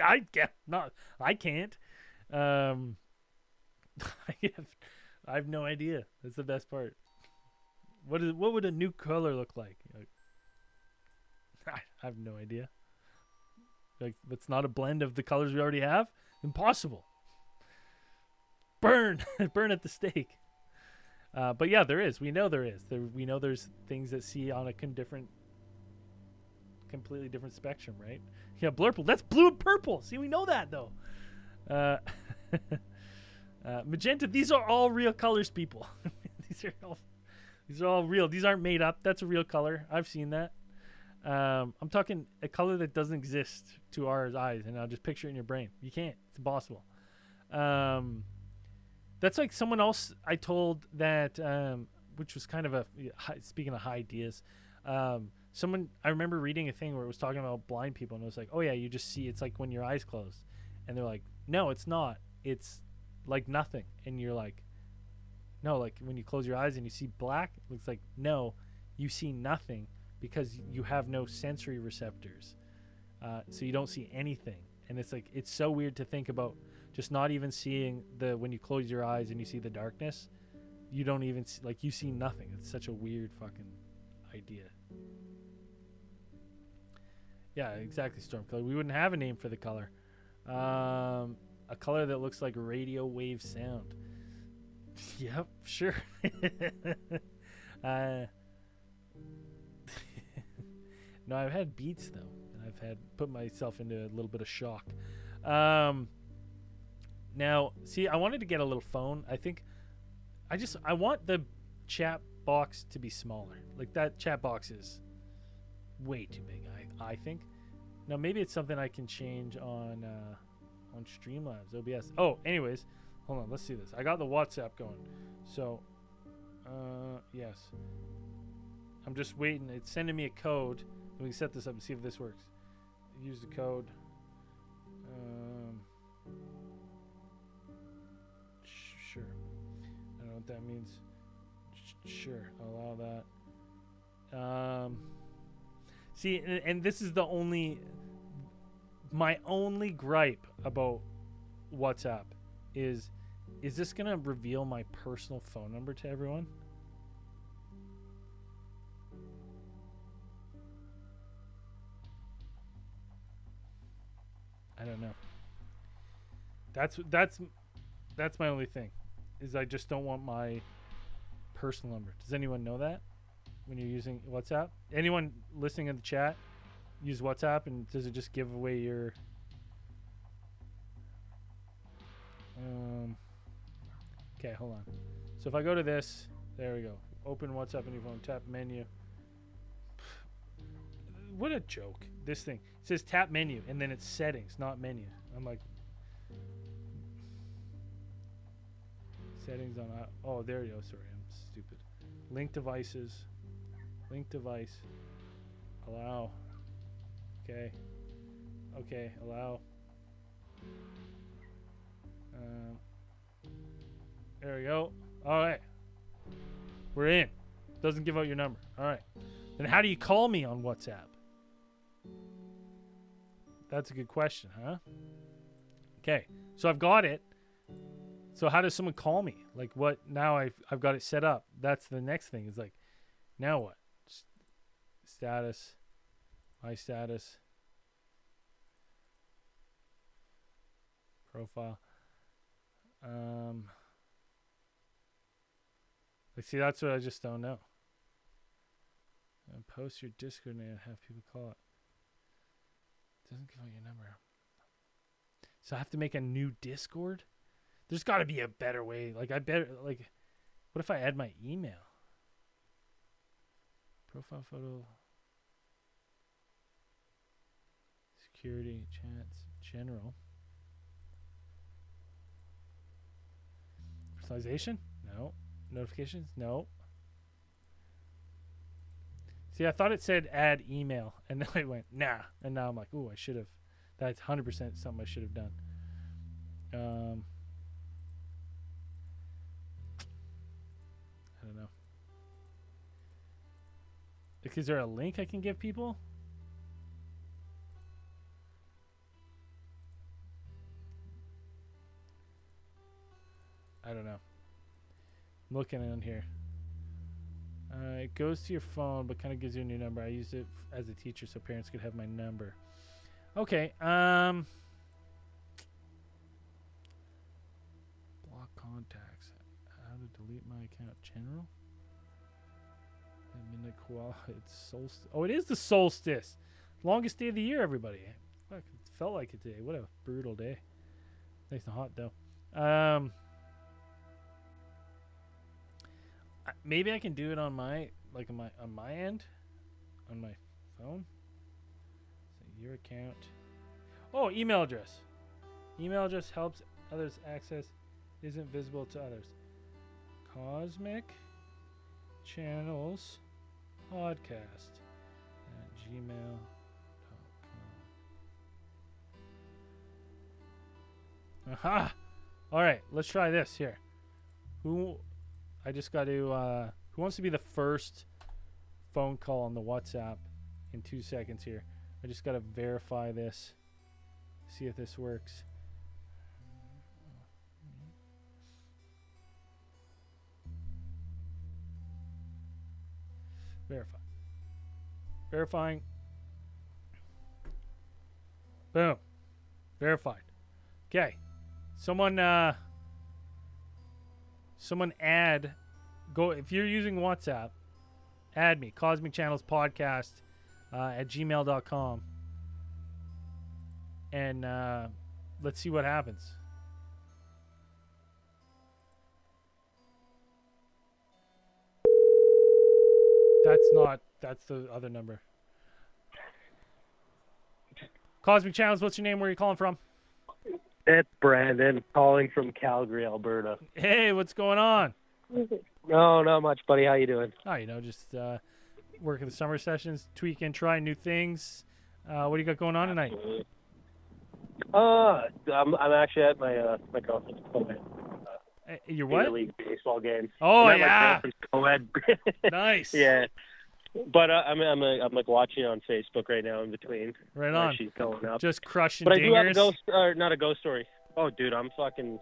I can't. I have no idea. That's the best part. What would a new color look like? I have no idea. Like, it's not a blend of the colors we already have. Impossible. Burn at the stake. But yeah, there is. We know there is. We know there's things that see on a completely different spectrum, right? Yeah, blurple. That's blue and purple. See, we know that though. Magenta. These are all real colors, people. These are all real. These aren't made up. That's a real color. I've seen that. I'm talking a color that doesn't exist to our eyes, and I'll just picture it in your brain. You can't. It's impossible. That's like someone else I told that, which was kind of speaking of high ideas. Someone, I remember reading a thing where it was talking about blind people, and it was like, oh yeah, you just see, it's like when your eyes closed. And they're like, no, it's not. It's like nothing. And you're like, no, like when you close your eyes and you see black, it looks like, no, you see nothing because you have no sensory receptors. So you don't see anything. And it's like, it's so weird to think about just not even seeing when you close your eyes and you see the darkness, you don't even see, like, you see nothing. It's such a weird fucking idea. Yeah, exactly, Storm Color. We wouldn't have a name for the color. A color that looks like radio wave sound. Yep, sure. No, I've had beats though, and I've had put myself into a little bit of shock. Now, see, I wanted to get a little phone. I want the chat box to be smaller. Like, that chat box is way too big, I think. Now, maybe it's something I can change on Streamlabs, OBS. Oh, anyways, hold on, let's see this. I got the WhatsApp going. So, yes. I'm just waiting. It's sending me a code. We can set this up and see if this works. Use the code. Sure. I don't know what that means. Sure, I'll allow that. See, and this is my only gripe about WhatsApp is this gonna reveal my personal phone number to everyone? I don't know. That's my only thing, is I just don't want my personal number. Does anyone know that when you're using WhatsApp? Anyone listening in the chat use WhatsApp, and does it just give away your okay, hold on. So if I go to this, there we go. Open WhatsApp on your phone, tap menu. What a joke. This thing. It says tap menu, and then it's settings, not menu. I'm like, settings on, oh, there you go. Sorry, I'm stupid. Link devices. Link device. Allow. Okay. Okay, allow. There we go. All right. We're in. Doesn't give out your number. All right. Then how do you call me on WhatsApp? That's a good question, huh? Okay. So I've got it. So how does someone call me? Like, what? Now I've got it set up. That's the next thing. Is like, now what? Status. My status. Profile. Like, see, that's what I just don't know. And post your Discord name and have people call it. Doesn't give out your number. So I have to make a new Discord? There's got to be a better way. Like, what if I add my email? Profile photo. Security, chats, general. Personalization? No. Notifications? No. See, I thought it said add email, and then I went, nah. And now I'm like, ooh, I should have. That's 100% something I should have done. I don't know. Like, is there a link I can give people? I don't know. I'm looking on here. It goes to your phone, but kind of gives you a new number. I used it as a teacher so parents could have my number. Okay. Block contacts. How to delete my account. General? Midnight koala. It's solstice. Oh, it is the solstice. Longest day of the year, everybody. Fuck, it felt like it today. What a brutal day. Nice and hot, though. Maybe I can do it on my end, on my phone. Your account. Oh, email address. Email address helps others access. Isn't visible to others. Cosmic Channels Podcast at gmail.com. Aha! All right, let's try this here. I just got to. Who wants to be the first phone call on the WhatsApp in 2 seconds here? I just got to verify this. See if this works. Verify. Verifying. Boom. Verified. Okay. Someone add. Go if you're using WhatsApp. Add me. CosmicChannelsPodcast at gmail.com. And let's see what happens. That's the other number. Cosmic Channels, what's your name? Where are you calling from? It's Brandon, calling from Calgary, Alberta. Hey, what's going on? No, not much, buddy. How you doing? Oh, just working the summer sessions, tweaking, trying new things. What do you got going on tonight? I'm actually at my girlfriend's co-ed. Your what? League baseball game. Oh, I'm at yeah. my girlfriend's co-ed. Nice. Yeah. But I'm like watching on Facebook right now in between. Right on. She's going up. Just crushing But I do have a dingers. not a ghost story. Oh, dude, I'm fucking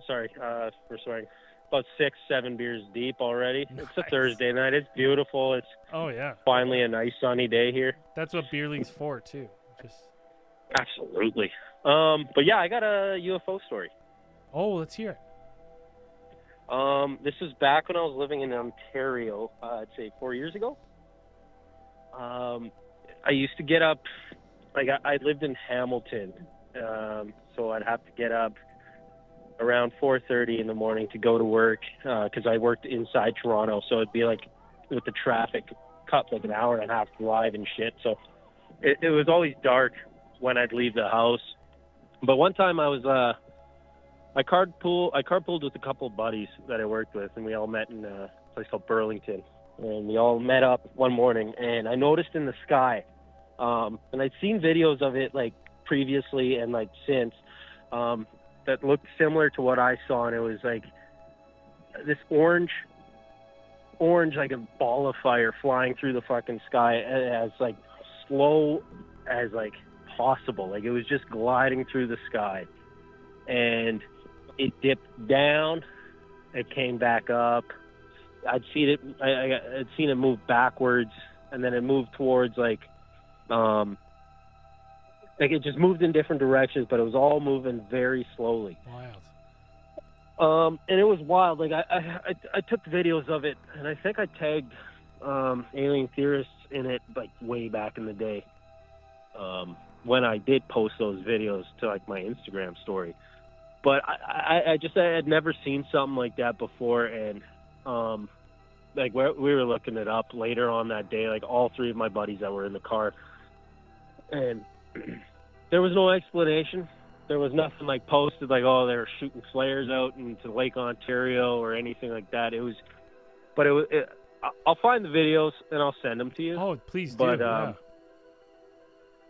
sorry for swearing. About 6-7 beers deep already. Nice. It's a Thursday night. It's beautiful. It's Oh, yeah. finally a nice sunny day here. That's what beer league's for, too. Just. Absolutely. But yeah, I got a UFO story. Oh, let's hear it. This is back when I was living in Ontario, I'd say 4 years ago. I used to get up, like I lived in Hamilton, so I'd have to get up around 4:30 in the morning to go to work, because I worked inside Toronto, so it'd be like with the traffic cut like an hour and a half drive and shit. So it was always dark when I'd leave the house. But one time I was I carpooled with a couple of buddies that I worked with, and we all met in a place called Burlington. And we all met up one morning, and I noticed in the sky, and I'd seen videos of it like previously and like since, that looked similar to what I saw, and it was like this orange like a ball of fire flying through the fucking sky as like slow as like possible. Like it was just gliding through the sky, and it dipped down, it came back up. I'd seen it move backwards, and then it moved towards like it just moved in different directions, but it was all moving very slowly. Wild. And it was wild. Like I took videos of it, and I think I tagged alien theorists in it like way back in the day, when I did post those videos to like my Instagram story. But I had never seen something like that before, and like we were looking it up later on that day, like all three of my buddies that were in the car, and there was no explanation. There was nothing like posted like, oh, they were shooting flares out into Lake Ontario or anything like that. I'll find the videos and I'll send them to you. Oh, please do. But yeah.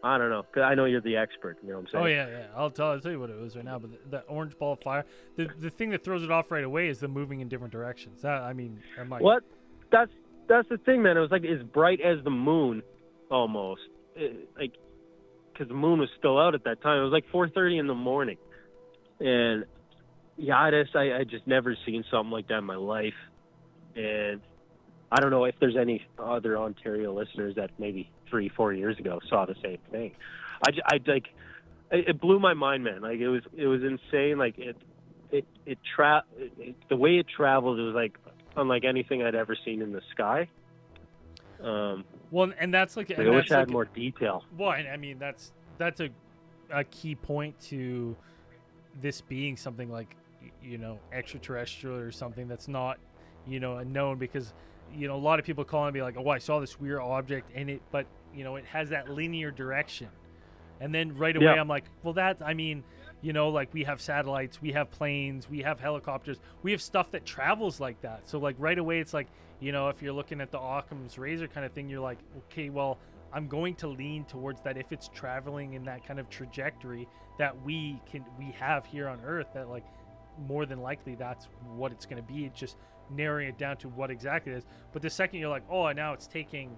I don't know, 'cause I know you're the expert. You know what I'm saying? Oh yeah. I'll tell you what it was right now. But the orange ball of fire, the thing that throws it off right away is the moving in different directions. What? That's the thing, man. It was like as bright as the moon, almost. Because the moon was still out at that time. It was like 4:30 in the morning, and yeah, I just never seen something like that in my life. And I don't know if there's any other Ontario listeners that maybe 3-4 years ago saw the same thing. It blew my mind, man. Like it was insane. Like the way it traveled, it was like unlike anything I'd ever seen in the sky. Well, and that's like. I wish I had more detail. Well, I mean that's a key point to this being something like extraterrestrial or something that's not unknown, because a lot of people call and be like, oh, I saw this weird object in it, but it has that linear direction. And then right away Yeah. I'm like, well, that, I mean, you know, like we have satellites, we have planes, we have helicopters, we have stuff that travels like that. So like right away it's like, you know, if you're looking at the Occam's razor kind of thing, you're like, okay, well, I'm going to lean towards that if it's traveling in that kind of trajectory that we have here on Earth, that like more than likely that's what it's going to be. It's just narrowing it down to what exactly it is. But the second you're like, oh, now it's taking,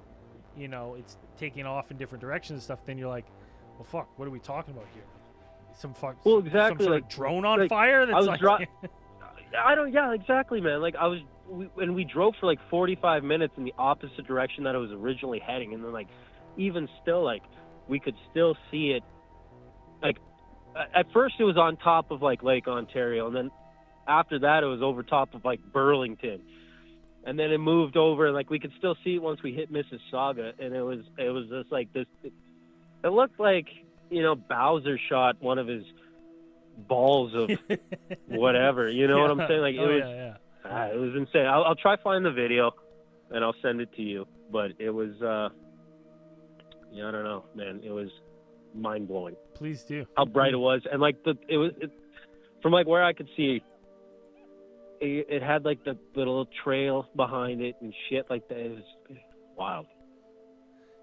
you know, it's taking off in different directions and stuff, then you're like, well, fuck, what are we talking about here? Some Well, exactly, some sort like- of drone on like, fire. That's I was like, I don't. Yeah, exactly, man. Like when we drove for like 45 minutes in the opposite direction that it was originally heading, and then like even still, like we could still see it. Like at first it was on top of like Lake Ontario, and then after that it was over top of like Burlington, and then it moved over, and like we could still see it once we hit Mississauga, and it was just like this. It looked like, you know, Bowser shot one of his balls of whatever, you know what I'm saying? Like it was, it was insane. I'll try find the video, and I'll send it to you. But it was, yeah, I don't know, man. It was mind blowing. Please do. How bright it was, and like from like where I could see, it had like the little trail behind it and shit like that. It was wild.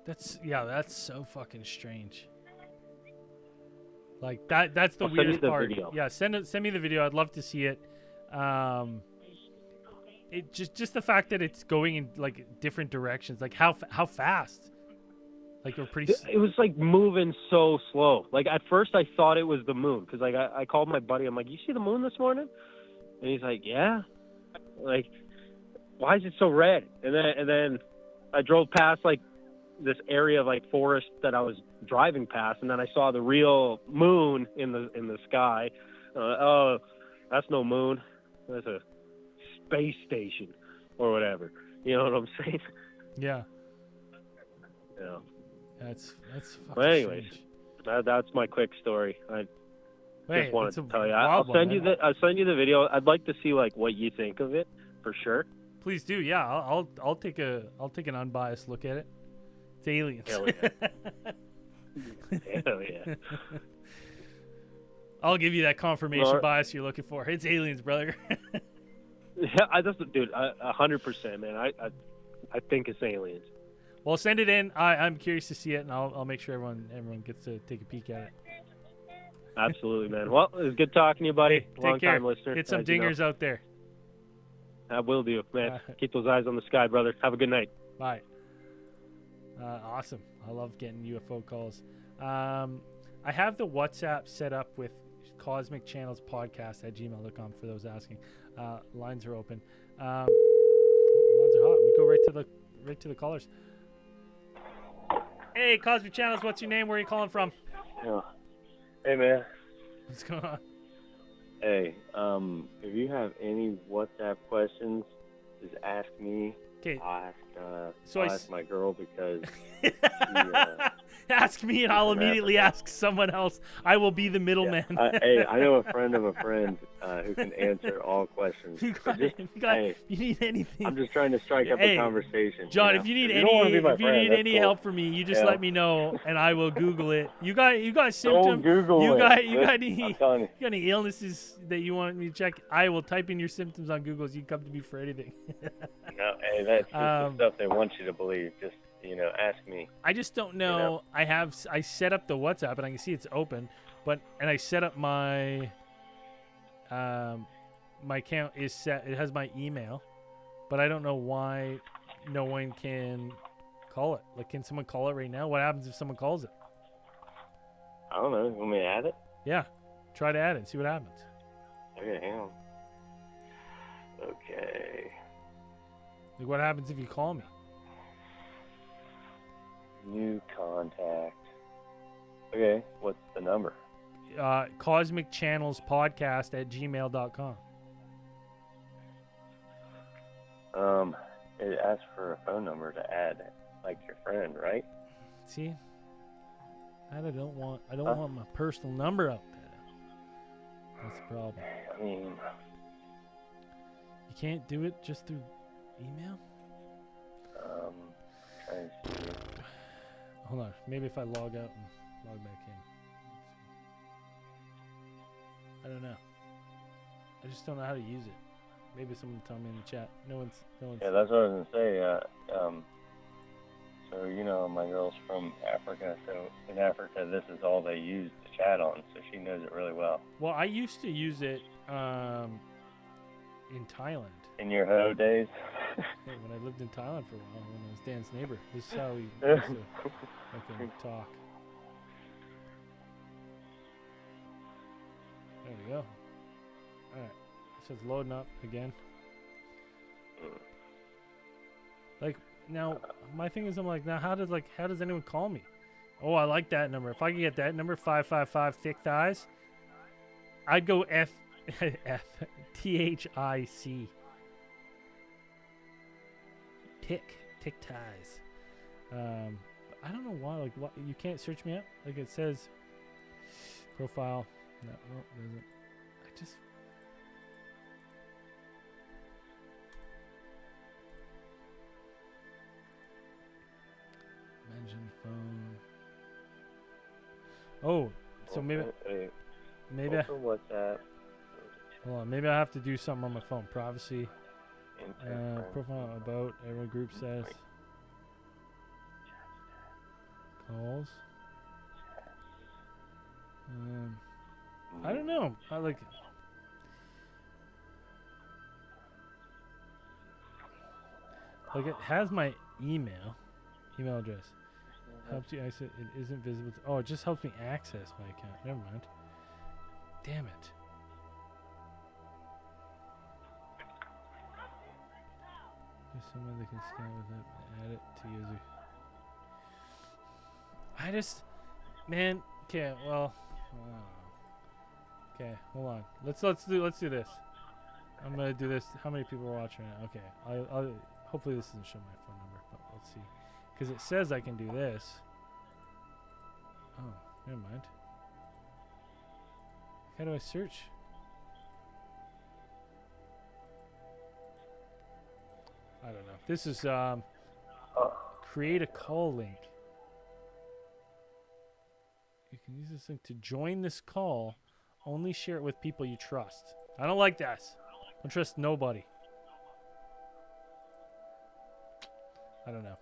That's so fucking strange. Like that's the I'll send you weirdest the part. video. Yeah, send me the video. I'd love to see it. It just the fact that it's going in like different directions. Like how fast? Like we're pretty. It was like moving so slow. Like at first I thought it was the moon, because like I called my buddy. I'm like, you see the moon this morning? And he's like, yeah. Like, why is it so red? And then I drove past like this area of like forest that I was driving past, and then I saw the real moon in the sky. Oh, that's no moon. That's a space station or whatever. You know what I'm saying? Yeah. Yeah. That's fucking But anyways, strange. that's my quick story. I Wait, just wanted it's a to tell you. wild I'll one, send you man. I'll send you the video. I'd like to see like what you think of it for sure. Please do. Yeah, I'll take an unbiased look at it. It's aliens. Hell yeah. Hell yeah. I'll give you that confirmation Well, bias you're looking for. It's aliens, brother. Yeah, I just, dude, 100%, man. I think it's aliens. Well, send it in. I'm curious to see it, and I'll make sure everyone gets to take a peek at it. Absolutely, man. Well, it was good talking to you, buddy. Hey, take Long care. time listener. Get some as you know. dingers out there. I will do, man. Keep those eyes on the sky, brother. Have a good night. Bye. Awesome. I love getting UFO calls. I have the WhatsApp set up with CosmicChannelsPodcast at gmail.com for those asking. Lines are open. Lines are hot. We go right to the callers. Hey, Cosmic Channels, what's your name? Where are you calling from? Yeah. Hey, man. What's going on? Hey, if you have any WhatsApp questions, just ask me. Okay. I'll So ask my girl because ask me, and I'll immediately ask someone else. I will be the middleman. hey, I know a friend of a friend who can answer all questions. If you need anything, I'm just trying to strike up a conversation. John, you know? if you need don't wanna be my friend, any that's cool. help from me, you just Yeah. let me know, and I will Google it. You got symptoms? Don't Google you it. got I'm telling you. you got any illnesses that you want me to check? I will type in your symptoms on Google. So you can come to me for anything. No, hey, that's just the stuff they want you to believe. Just, ask me. I just don't know. I set up the WhatsApp and I can see it's open, and I set up my my account is set. It has my email, but I don't know why no one can call it. Like, can someone call it right now? What happens if someone calls it? I don't know. You want me to add it? Yeah, try to add it. See what happens. Okay, hang on. Okay. Like, what happens if you call me? New contact. Okay, what's the number? CosmicChannelsPodcast at gmail.com. It asks for a phone number to add, like your friend, right? See, I don't want my personal number out there. That's the problem. I mean, You can't do it just through email? trying to see. Hold on. Maybe if I log out. log back in. I don't know. I just don't know how to use it. Maybe someone will tell me in the chat. No one's. Yeah, that's what I was gonna say. So you know, my girl's from Africa. So in Africa, this is all they use to chat on. So she knows it really well. Well, I used to use it in Thailand. In your hoe days. Yeah, when I lived in Thailand for a while, when I was Dan's neighbor, this is how we used to fucking talk. There we go. All right, so it's loading up again. Like now, my thing is, I'm like, now how does anyone call me? Oh, I like that number. If I could get that number, 555 thick thighs, I'd go THIC. Tick ties. I don't know why. Like, what, you can't search me up. Like it says, profile. No, doesn't. I just. Mention phone. Oh, so maybe. Also WhatsApp. Hold on. Maybe I have to do something on my phone. Privacy. Profile about. Everyone group says. Calls. I don't know. I like. Like it has my email address. Helps you access. It isn't visible. Oh, it just helps me access my account. Never mind. Damn it. There's someone that can scan with it and add it to user. I just, man. Okay, well. Okay, hold on. Let's do this. I'm gonna do this. How many people are watching right now? Okay, I'll hopefully this doesn't show my phone number, but let's see. Because it says I can do this. Oh, never mind. How do I search? I don't know. This is create a call link. You can use this link to join this call. Only share it with people you trust. I don't like this. I don't trust nobody. I don't know.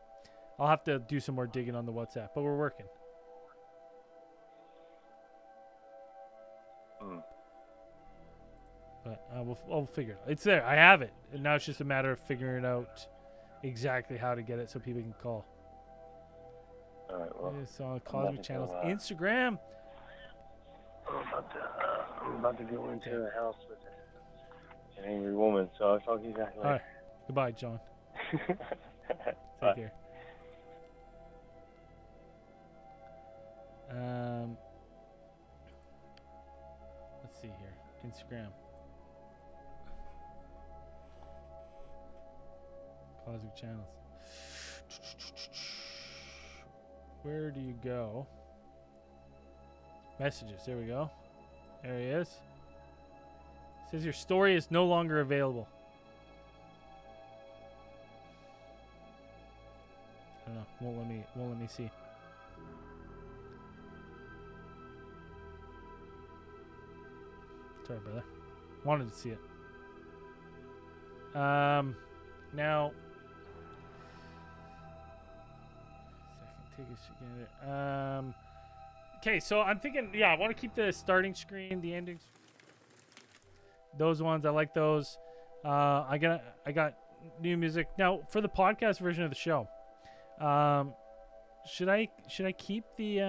I'll have to do some more digging on the WhatsApp, but we're working. But we'll figure it out. It's there. I have it. And now it's just a matter of figuring out exactly how to get it so people can call. All right, well, It's on Cosmic Channels Instagram. I'm about to go into the house with an angry woman, so I'll talk to you guys later. All right. Goodbye, John. Bye. Take care. Let's see here. Instagram. Cosmic Channels. Where do you go? Messages. There we go. There he is. Says your story is no longer available. I don't know. Won't let me see. Sorry, brother. Wanted to see it. Now. Take a second. Okay, so I'm thinking, yeah, I want to keep the starting screen, the endings. Those ones, I like those. I got new music now for the podcast version of the show. Should I keep the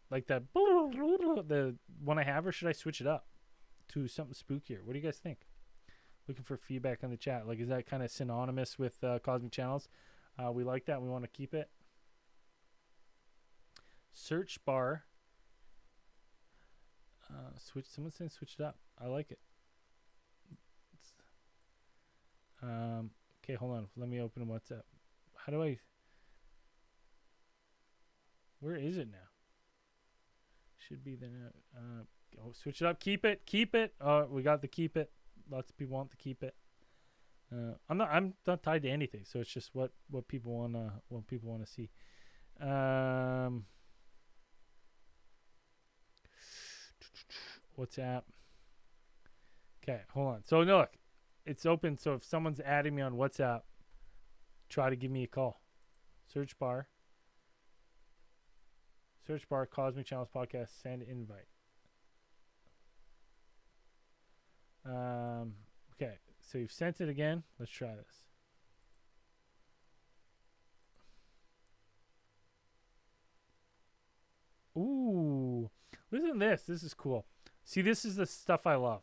like that the one I have, or should I switch it up to something spookier? What do you guys think? Looking for feedback on the chat. Like, is that kind of synonymous with Cosmic Channels? We like that. We want to keep it. Search bar. Switch. Someone's saying switch it up. I like it. Okay, hold on. Let me open WhatsApp. How do I? Where is it now? Should be there. Oh, switch it up. Keep it. Keep it. We got the keep it. Lots of people want to keep it. I'm not tied to anything, so it's just what people wanna see. WhatsApp. Okay, hold on. So no, look, it's open. So if someone's adding me on WhatsApp, try to give me a call. Search bar, Cosmic Channels Podcast, send invite. Okay, so you've sent it again. Let's try this. Ooh, listen to this. This is cool. See, this is the stuff I love.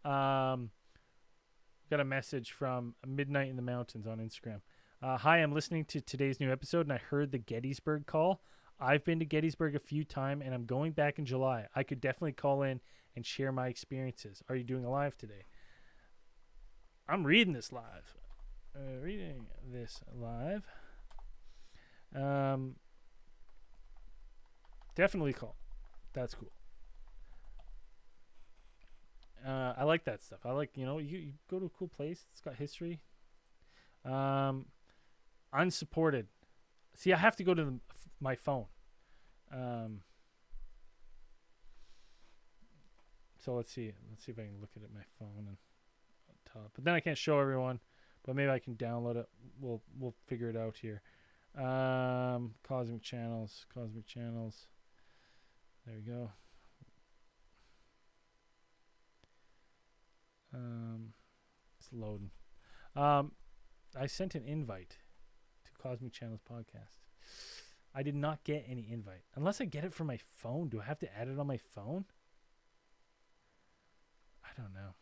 Got a message from Midnight in the Mountains on Instagram. Hi, I'm listening to today's new episode, and I heard the Gettysburg call. I've been to Gettysburg a few times, and I'm going back in July. I could definitely call in and share my experiences. Are you doing a live today? I'm reading this live. Definitely call. That's cool. I like that stuff. I like, you go to a cool place. It's got history. Unsupported. See, I have to go to my phone. So let's see. Let's see if I can look at it my phone and on top. But then I can't show everyone. But maybe I can download it. We'll figure it out here. Cosmic Channels. There we go. It's loading. I sent an invite to Cosmic Channels Podcast. I did not get any invite. Unless I get it from my phone. Do I have to add it on my phone? I don't know.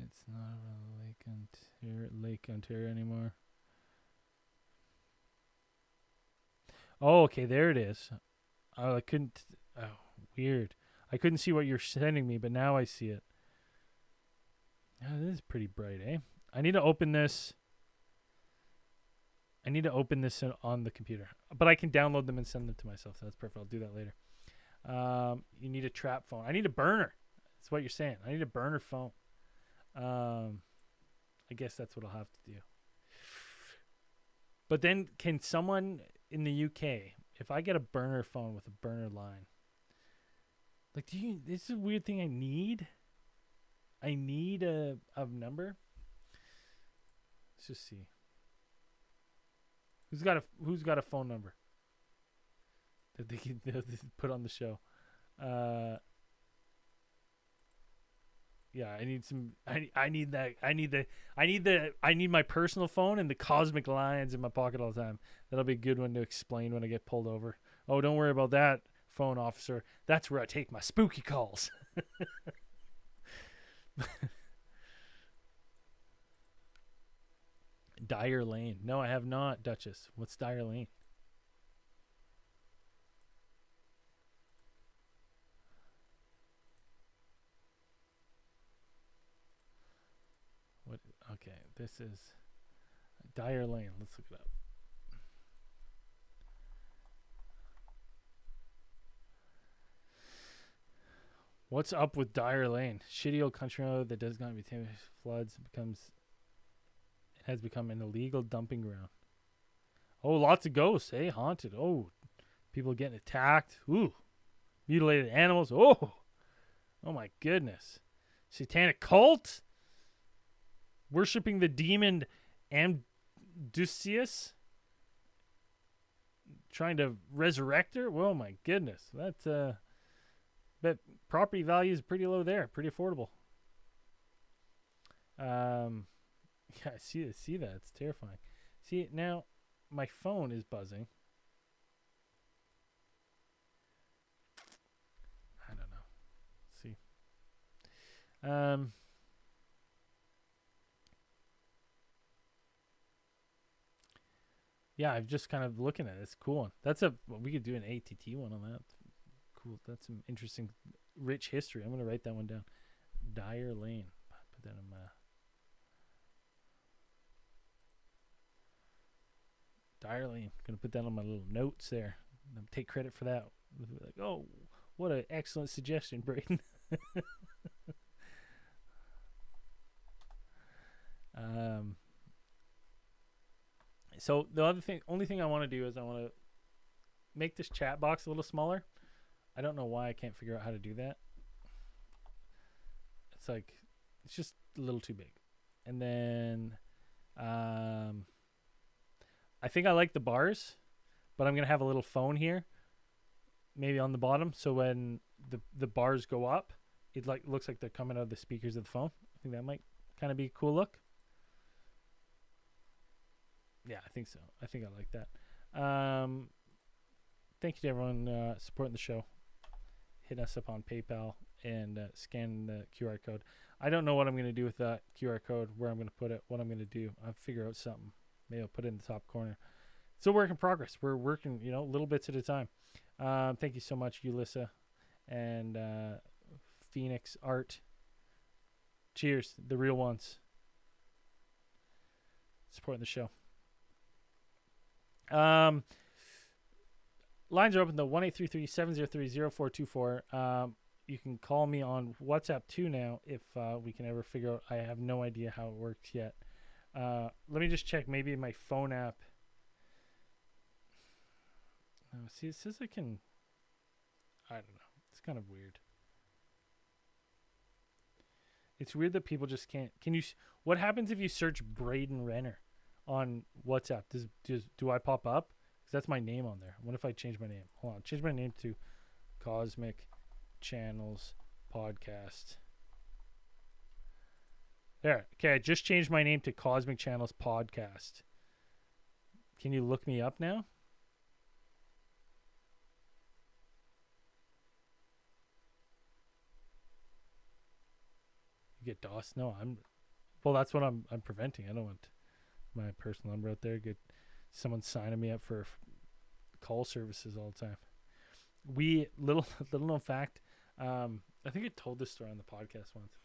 It's not Lake Ontario anymore. Oh, okay, there it is. Oh, I couldn't. Oh, weird. I couldn't see what you're sending me, but now I see it. Oh, this is pretty bright, eh? I need to open this. On the computer, but I can download them and send them to myself. So that's perfect. I'll do that later. You need a trap phone. I need a burner. That's what you're saying. I need a burner phone. I guess that's what I'll have to do. But then, can someone in the UK, if I get a burner phone with a burner line, like, this is a weird thing I need. I need a number. Let's just see. Who's got a phone number that they can put on the show? Yeah, I need some. I need that. I need my personal phone and the cosmic lines in my pocket all the time. That'll be a good one to explain when I get pulled over. Oh, don't worry about that, phone officer. That's where I take my spooky calls. Dyer Lane. No, I have not, Duchess. What's Dyer Lane? What? Okay, this is Dyer Lane. Let's look it up. What's up with Dyer Lane? Shitty old country road that does not retain floods has become an illegal dumping ground. Oh, lots of ghosts, eh? Haunted. Oh, people getting attacked. Ooh, mutilated animals. Oh my goodness. Satanic cult worshipping the demon Amdusius, trying to resurrect her. Oh my goodness, that's but property value is pretty low there, pretty affordable. Yeah, I see that. It's terrifying. See, now my phone is buzzing. I don't know. Let's see. Yeah, I'm just kind of looking at it. It's a cool one. We could do an ATT one on that. Cool. That's some interesting, rich history. I'm going to write that one down. Dyer Lane. Put that in my... Dyer Lane. Going to put that on my little notes there. take credit for that. Like, oh, what an excellent suggestion, Braden. So the only thing I want to do is I want to make this chat box a little smaller. I don't know why I can't figure out how to do that. It's just a little too big. And then I think I like the bars, but I'm going to have a little phone here, maybe on the bottom. So when the bars go up, it looks like they're coming out of the speakers of the phone. I think that might kind of be a cool look. Yeah, I think so. I think I like that. Thank you to everyone supporting the show. Hit us up on PayPal and scan the QR code. I don't know what I'm going to do with that QR code, where I'm going to put it, what I'm going to do. I'll figure out something. Maybe I'll put it in the top corner. It's a work in progress. We're working, little bits at a time. Thank you so much, Ulissa and Phoenix Art. Cheers, the real ones. Supporting the show. Lines are open though, 1-833-703-0424. You can call me on WhatsApp too now if we can ever figure out. I have no idea how it works yet. Let me just check maybe my phone app. See, it says I can. I don't know. It's kind of weird. It's weird that people just can't. What happens if you search Braden Renner on WhatsApp? Do I pop up? Because that's my name on there. What if I change my name? Hold on. Change my name to Cosmic Channels Podcast. There. Okay, I just changed my name to Cosmic Channels Podcast. Can you look me up now? You get DOS? No, well, that's what I'm preventing. I don't want my personal number out there. Get someone signing me up for call services all the time. Little known fact, I think I told this story on the podcast once.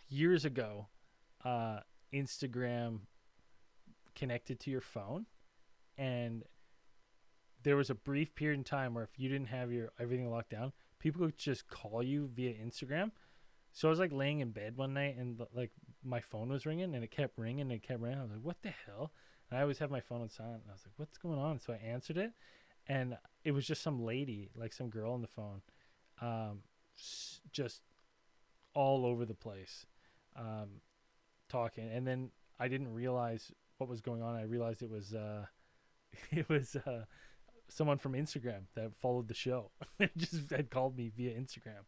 Years ago, Instagram connected to your phone, and there was a brief period in time where if you didn't have your everything locked down, people would just call you via Instagram. So I was laying in bed one night, and my phone was ringing, and it kept ringing and it kept ringing. I was like, what the hell? And I always have my phone on silent, and I was like, what's going on? So I answered it, and it was just some lady, some girl on the phone, just all over the place, talking. And then I didn't realize what was going on. I realized it was someone from Instagram that followed the show. Just had called me via Instagram.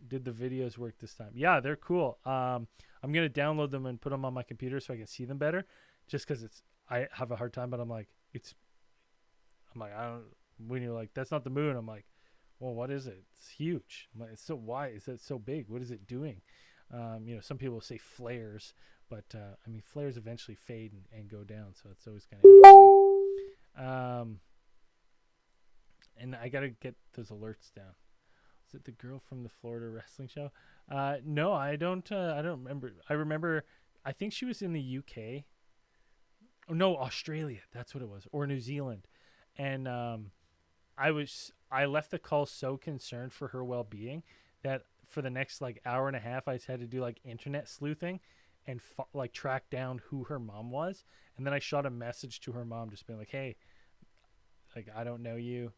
Did the videos work this time? Yeah, they're cool. I'm gonna download them and put them on my computer so I can see them better. Just because I have a hard time, but I don't. When you're like, that's not the moon, I'm like, well, what is it? It's huge. I'm like, it's so why is it so big? What is it doing? Some people say flares, but flares eventually fade and go down, so it's always kind of interesting. And I gotta get those alerts down. Is it the girl from the Florida wrestling show? No, I don't remember. I remember, I think she was in the UK. Oh, no, Australia. That's what it was. Or New Zealand. And I left the call so concerned for her well-being that for the next hour and a half, I just had to do internet sleuthing and track down who her mom was. And then I shot a message to her mom just being like, hey, I don't know you.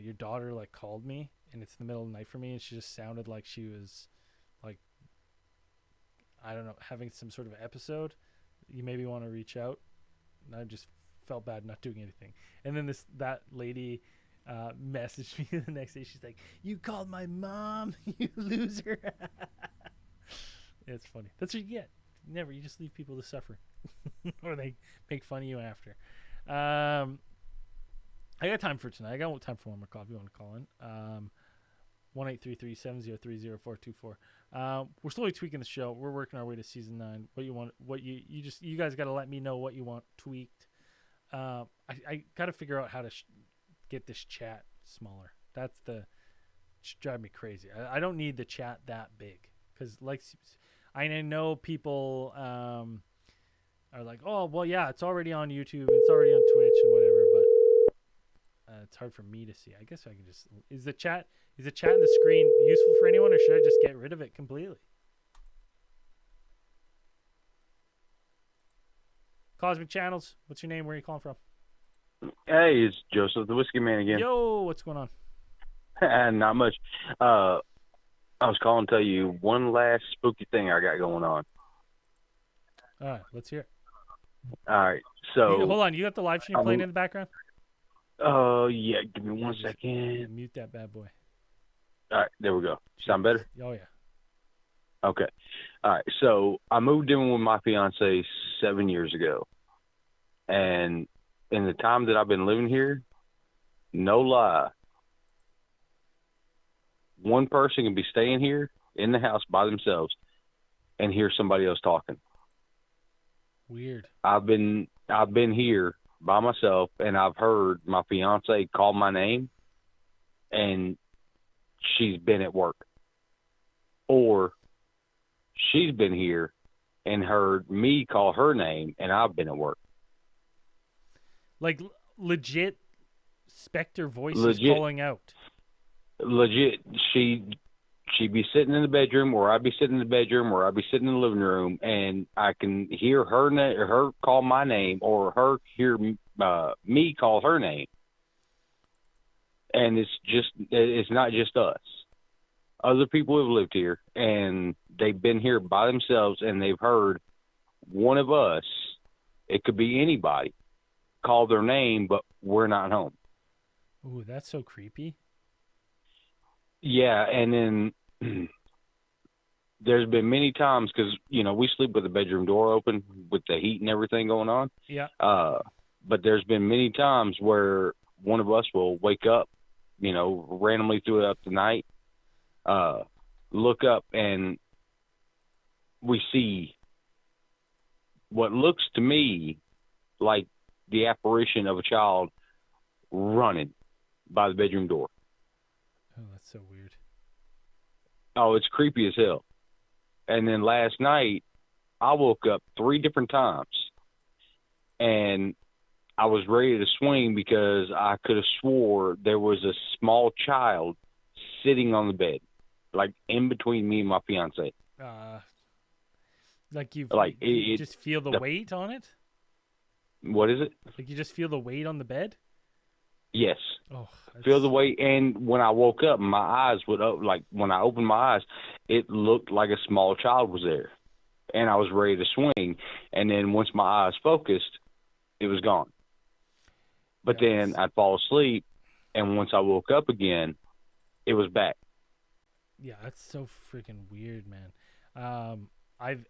Your daughter called me, and it's the middle of the night for me, and she just sounded like she was I don't know, having some sort of episode. You maybe want to reach out. And I just felt bad not doing anything. And then that lady messaged me the next day. She's like, you called my mom, you loser. It's funny. That's what you get. You just leave people to suffer. Or they make fun of you after. I got time for tonight. I got time for one more call if you want to call in. 1-833-703-0424. We're slowly tweaking the show. We're working our way to season 9. What you want? You guys got to let me know what you want tweaked. I got to figure out how to get this chat smaller. That's drive me crazy. I don't need the chat that big because I know people are like, oh, well, yeah, it's already on YouTube, it's already on Twitch and whatever, but it's hard for me to see. I guess I can just is the chat in the screen useful for anyone, or should I just get rid of it completely? Cosmic Channels, what's your name? Where are you calling from? Hey, it's Joseph, the Whiskey Man again. Yo, what's going on? Not much. I was calling to tell you one last spooky thing I got going on. All right, let's hear it. All right, so Hold on, you got the live stream playing in the background? Yeah, give me one second. Mute that bad boy. All right, there we go. Sound better? Oh, yeah. Okay. All right, so I moved in with my fiance 7 years ago. And in the time that I've been living here, no lie, one person can be staying here in the house by themselves and hear somebody else talking. Weird. I've been here by myself, and I've heard my fiance call my name, and she's been at work. Or she's been here and heard me call her name, and I've been at work. Like legit specter voices calling out. Legit. She'd be sitting in the bedroom, or I'd be sitting in the bedroom, or I'd be sitting in the living room, and I can hear her call my name, or her hear me call her name. And it's not just us. Other people have lived here, and they've been here by themselves, and they've heard one of us, it could be anybody, call their name, but we're not home. Ooh, that's so creepy. Yeah, and then there's been many times, because, we sleep with the bedroom door open with the heat and everything going on. Yeah. But there's been many times where one of us will wake up, randomly throughout the night, look up, and we see what looks to me like the apparition of a child running by the bedroom door. Oh, that's so weird. Oh, it's creepy as hell. And then last night, I woke up 3 different times, and I was ready to swing because I could have swore there was a small child sitting on the bed, like in between me and my fiance. Like you it just feel the weight on it? What is it? Like you just feel the weight on the bed? Yes. Oh, feel the weight, and when I woke up, my eyes would when I opened my eyes, it looked like a small child was there, and I was ready to swing. And then once my eyes focused, it was gone. But then I'd fall asleep, and once I woke up again, it was back. Yeah, that's so freaking weird, man. I've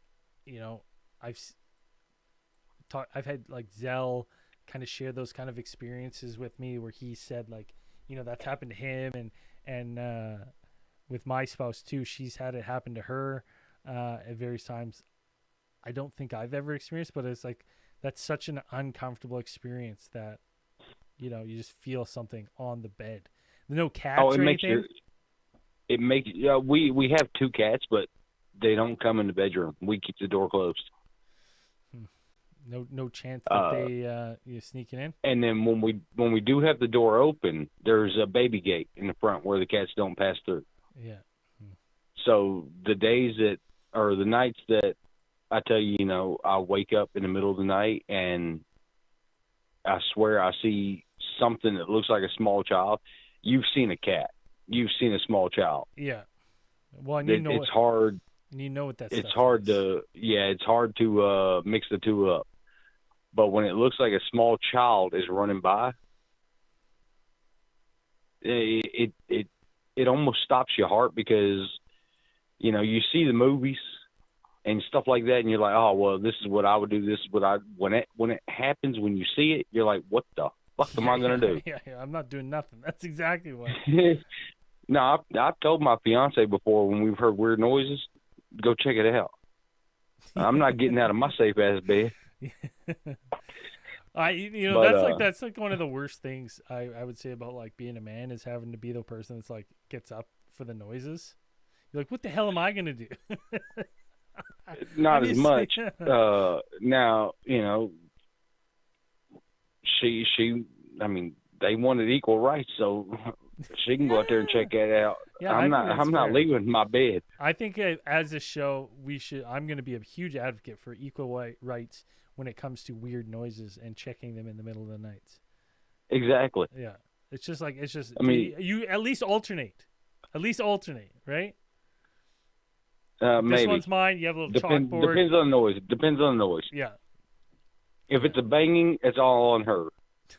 had like Zell kind of share those kind of experiences with me where he said like, that's happened to him, and with my spouse too, she's had it happen to her at various times. I don't think I've ever experienced, but it's like that's such an uncomfortable experience that you just feel something on the bed. No cats or anything. We have 2 cats, but they don't come in the bedroom. We keep the door closed. No chance that they sneaking in. And then when we do have the door open, there's a baby gate in the front where the cats don't pass through. Yeah. So the nights that I tell you, I wake up in the middle of the night and I swear I see something that looks like a small child. You've seen a cat. You've seen a small child. Yeah. Well, and it's hard. And you know what that. It's hard to mix the two up. But when it looks like a small child is running by, it almost stops your heart because, you see the movies and stuff like that, and you're like, oh well, this is what I would do. This is what when it happens, when you see it, you're like, what the fuck am I gonna do? Yeah, I'm not doing nothing. That's exactly what. No, I've told my fiance before when we've heard weird noises, go check it out. I'm not getting out of my safe ass bed. That's like one of the worst things I would say about like being a man is having to be the person that's like gets up for the noises. You're like, what the hell am I gonna do? not as much. Obviously. Now, you know, she, I mean, they wanted equal rights, so she can go out there and check that out. Yeah, I'm I think that's not fair. leaving my bed. I think as a show, I'm going to be a huge advocate for equal rights when it comes to weird noises and checking them in the middle of the nights. Exactly. Yeah, it's just. I mean, you at least alternate, right? This maybe. one's mine. You have a little chalkboard. Depends on the noise. Yeah. If it's a banging, it's all on her.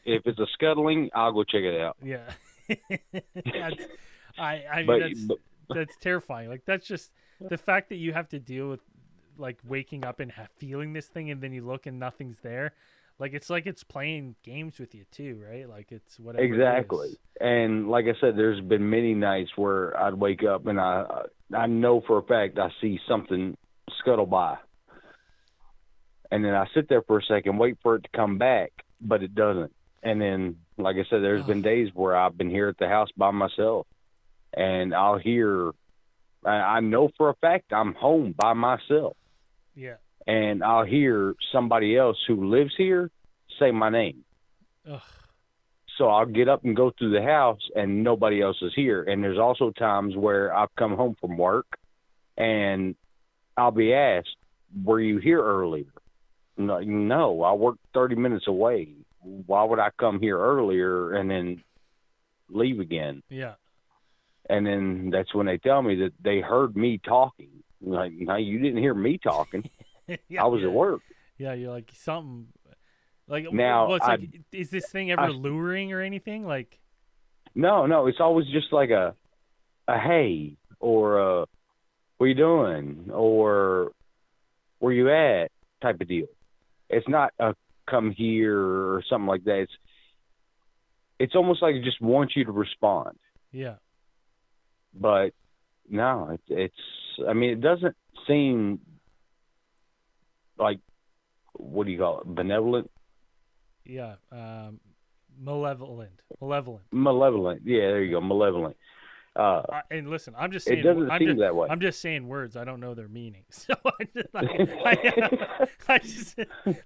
If it's a scuttling, I'll go check it out. Yeah. I mean, that's terrifying. Like, that's just the fact that you have to deal with, like, waking up and feeling this thing, and then you look and nothing's there. Like, it's playing games with you too, right? Like, it's whatever. Exactly. It is. And like I said, there's been many nights where I'd wake up and I know for a fact I see something scuttle by. And then I sit there for a second, wait for it to come back, but it doesn't. And then, like I said, there's been days where I've been here at the house by myself, and I'll hear, I know for a fact I'm home by myself. Yeah. And I'll hear somebody else who lives here say my name. Ugh. So I'll get up and go through the house, and nobody else is here. And there's also times where I've come home from work, and I'll be asked, were you here earlier? No, I work 30 minutes away. Why would I come here earlier and then leave again? Yeah. And then that's when they tell me that they heard me talking. Like, no, you didn't hear me talking. Yeah, I was at work. Yeah, you're like something. Like, now, well, it's like, is this thing ever luring or anything? Like, no, it's always just like a hey, or what you doing, or where you at type of deal. It's not a come here or something like that. It's almost like it just wants you to respond. Yeah. But no, it's I mean, it doesn't seem like, what do you call it, benevolent? Yeah. Malevolent. Yeah, there you go, malevolent. And listen, I'm just saying. It doesn't seem that way. I'm just saying words. I don't know their meaning. So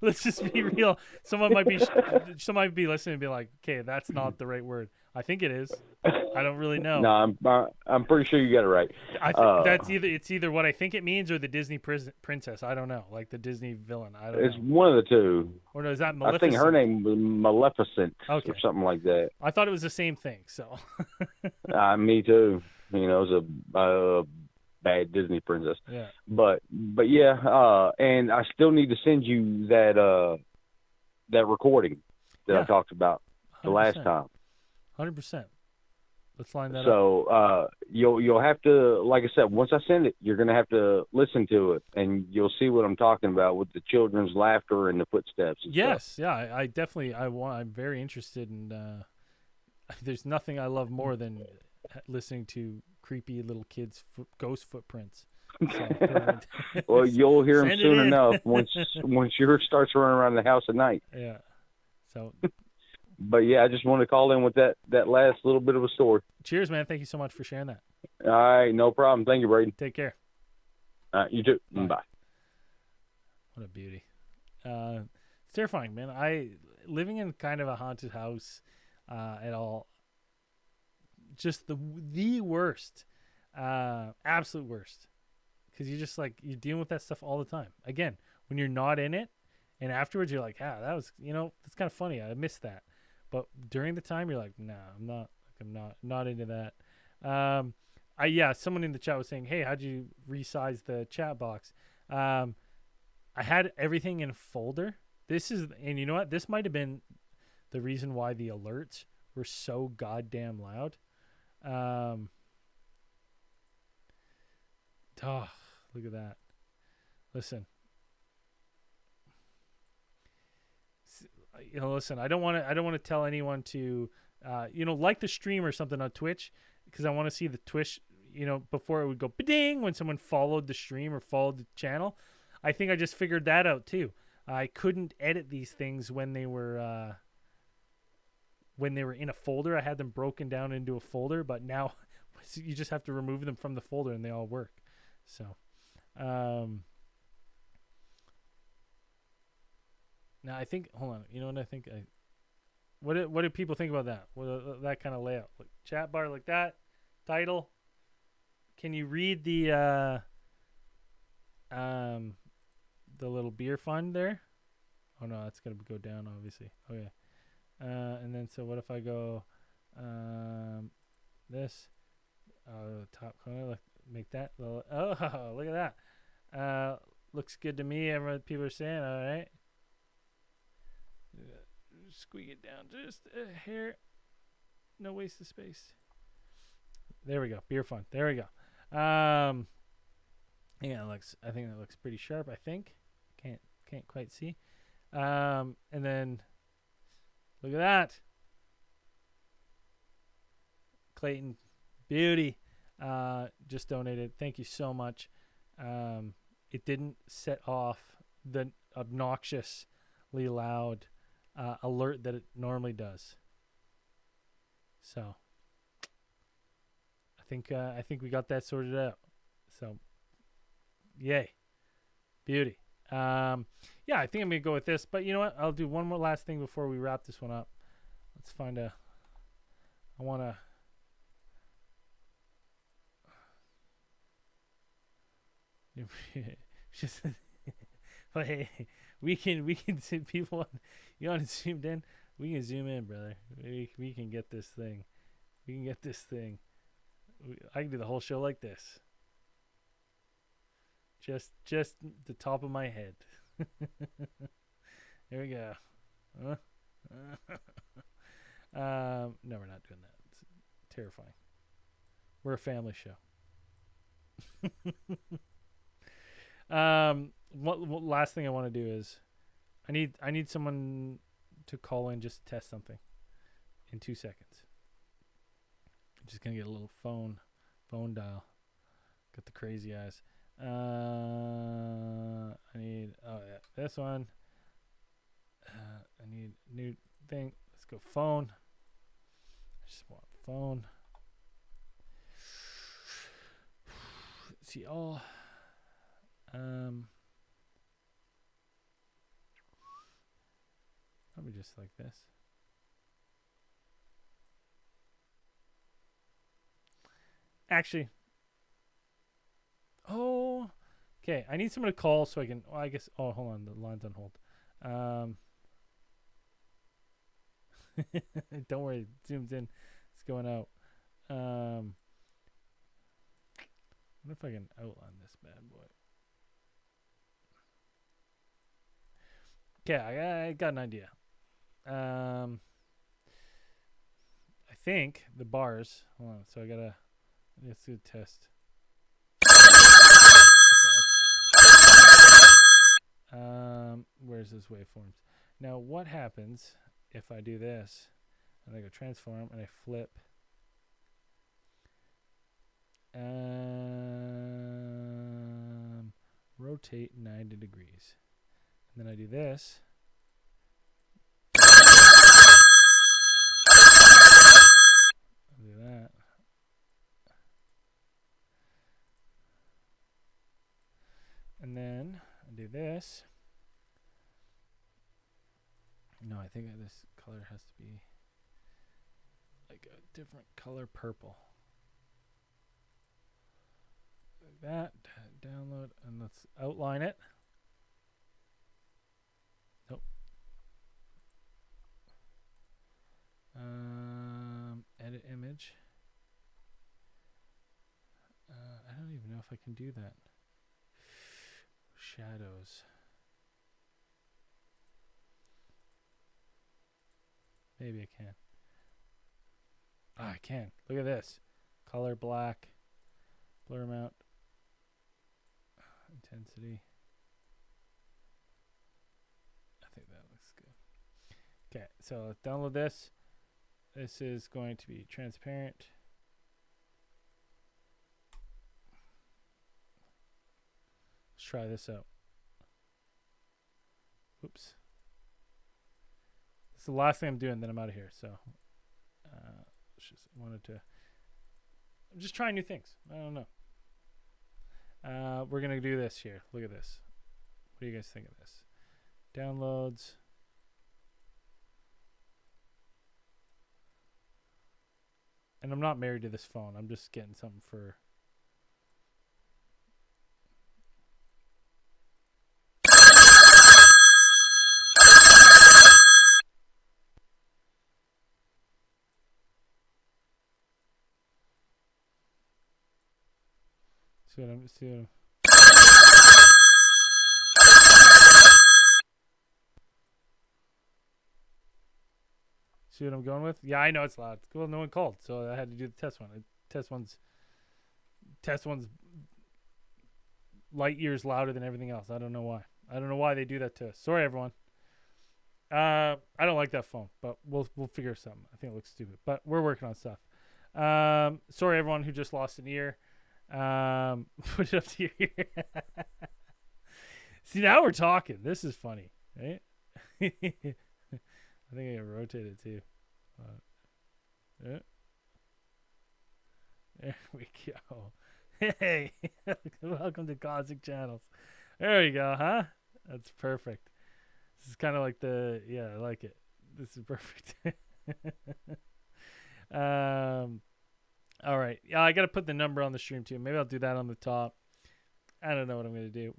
let's just be real. Someone might be listening and be like, "Okay, that's not the right word." I think it is. I don't really know. No, I'm pretty sure you got it right. I think it's either what I think it means or the Disney princess. I don't know, like the Disney villain. I don't know. It's one of the two. Or no, is that Maleficent? I think her name was Maleficent, okay, or something like that. I thought it was the same thing. So. Me too. You know, it was a bad Disney princess. Yeah. But yeah, and I still need to send you that recording that I talked about the 100%. last time. 100%. Let's line that up. So you'll have to, like I said, once I send it, you're gonna have to listen to it, and you'll see what I'm talking about with the children's laughter and the footsteps. And yes, stuff. yeah, I definitely I'm very interested in. There's nothing I love more than listening to creepy little kids' ghost footprints. So, well, you'll hear them Send soon it in. enough once yours starts running around the house at night. Yeah. So. But yeah, I just wanted to call in with that last little bit of a story. Cheers, man. Thank you so much for sharing that. All right, no problem. Thank you, Braden. Take care. You too. Bye. Bye. What a beauty. It's terrifying, man. Living in kind of a haunted house at all, just the worst, absolute worst. Because you're just like, you're dealing with that stuff all the time. Again, when you're not in it, and afterwards you're like, that was, that's kind of funny. I missed that. But during the time, you're like, nah, I'm not into that. Someone in the chat was saying, hey, how'd you resize the chat box? I had everything in a folder. And you know what? This might have been the reason why the alerts were so goddamn loud. Look at that. Listen. Listen, I don't want to tell anyone to, like the stream or something on Twitch, because I want to see the Twitch, before it would go ba-ding when someone followed the stream or followed the channel. I think I just figured that out too. I couldn't edit these things when they were in a folder. I had them broken down into a folder, but now you just have to remove them from the folder and they all work. So, Now I think. Hold on. You know what I think? What do people think about that? That kind of layout, like chat bar like that, title. Can you read the little beer fund there? Oh no, that's gonna go down obviously. Okay. And then so what if I go this top corner, like make that little, oh look at that. Looks good to me. Everyone, people are saying, all right. Squeak it down just a hair. No waste of space. There we go. Beer fun. There we go. Yeah, I think that looks pretty sharp. I think can't quite see. And then look at that, Clayton, beauty. Just donated. Thank you so much. It didn't set off the obnoxiously loud alert that it normally does. So I think we got that sorted out. So yay, beauty. Yeah, I think I'm gonna go with this. But you know what? I'll do one more last thing before we wrap this one up. Let's find a. I wanna. Just. But hey, we can see people. You want to zoomed in? We can zoom in, brother. We can get this thing. We can get this thing. I can do the whole show like this. Just the top of my head. There we go. No, we're not doing that. It's terrifying. We're a family show. What last thing I want to do is I need someone to call in just to test something in 2 seconds. I'm just gonna get a little phone dial. Got the crazy eyes. I need this one. I need new thing. Let's go phone. I just want phone. See all. Probably just like this. Actually. Oh. Okay, I need someone to call so I can. Oh, I guess. Oh, hold on. The line's on hold. Don't worry. It zooms in. It's going out. I wonder if I can outline this bad boy. Okay, I got an idea. I think the bars. Hold on. So let's do a test. Where's this waveforms? Now, what happens if I do this and I go transform and I flip? Rotate 90 degrees. And then I do this. I'll do that. And then I do this. No, I think this color has to be like a different color purple. Like that. Download and let's outline it. Nope. Edit image. I don't even know if I can do that. Shadows. Maybe I can. I can. Look at this. Color black. Blur amount. Intensity. I think that looks good. Okay, so let's download this. This is going to be transparent. Let's try this out. Oops. It's the last thing I'm doing, then I'm out of here. So, I'm just trying new things. I don't know. We're gonna do this here. Look at this. What do you guys think of this? Downloads. And I'm not married to this phone. I'm just getting something for... See what I'm... See what I'm going with? Yeah, I know it's loud. Well, no one called, so I had to do the test one. Test one's light years louder than everything else. I don't know why. I don't know why they do that to us. Sorry, everyone. I don't like that phone, but we'll figure something. I think it looks stupid, but we're working on stuff. Sorry, everyone who just lost an ear. Put it up to your ear. See, now we're talking. This is funny, right? I think I can rotate it too. Yeah. There we go. Hey, welcome to Cosmic Channels. There we go, huh? That's perfect. This is kind of like I like it. This is perfect. All right. Yeah, I got to put the number on the stream too. Maybe I'll do that on the top. I don't know what I'm going to do.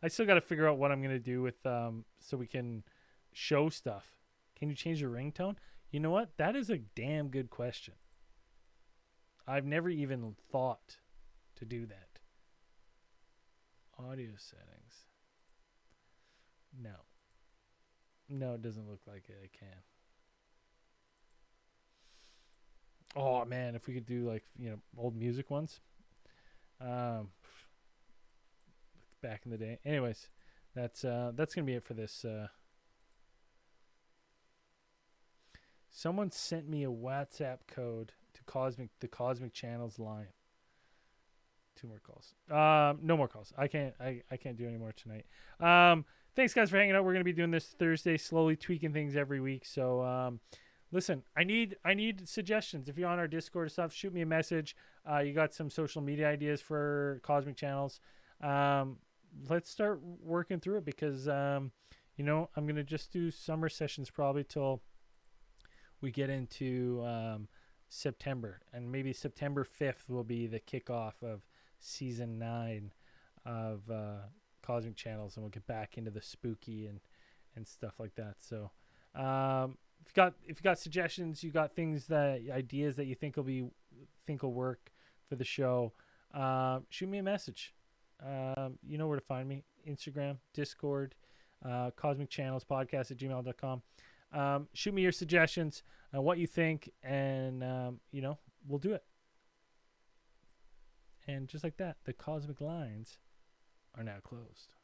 I still got to figure out what I'm going to do with, so we can show stuff. Can you change the ringtone? You know what? That is a damn good question. I've never even thought to do that. Audio settings. No, it doesn't look like I can. Oh man, if we could do like, old music ones. Back in the day. Anyways, that's gonna be it for this. Someone sent me a WhatsApp code to the Cosmic Channels line. 2 more calls. No more calls. I can't do any more tonight. Thanks guys for hanging out. We're gonna be doing this Thursday, slowly tweaking things every week. So listen, I need suggestions. If you're on our Discord or stuff, shoot me a message. You got some social media ideas for Cosmic Channels. Let's start working through it because I'm gonna just do summer sessions probably till we get into September, and maybe September 5th will be the kickoff of season 9 of Cosmic Channels, and we'll get back into the spooky and stuff like that. So if you got suggestions, you got ideas that you think will work for the show, shoot me a message. You know where to find me: Instagram, Discord, CosmicChannelsPodcast@gmail.com. Shoot me your suggestions and what you think, and we'll do it. And just like that, the cosmic lines are now closed.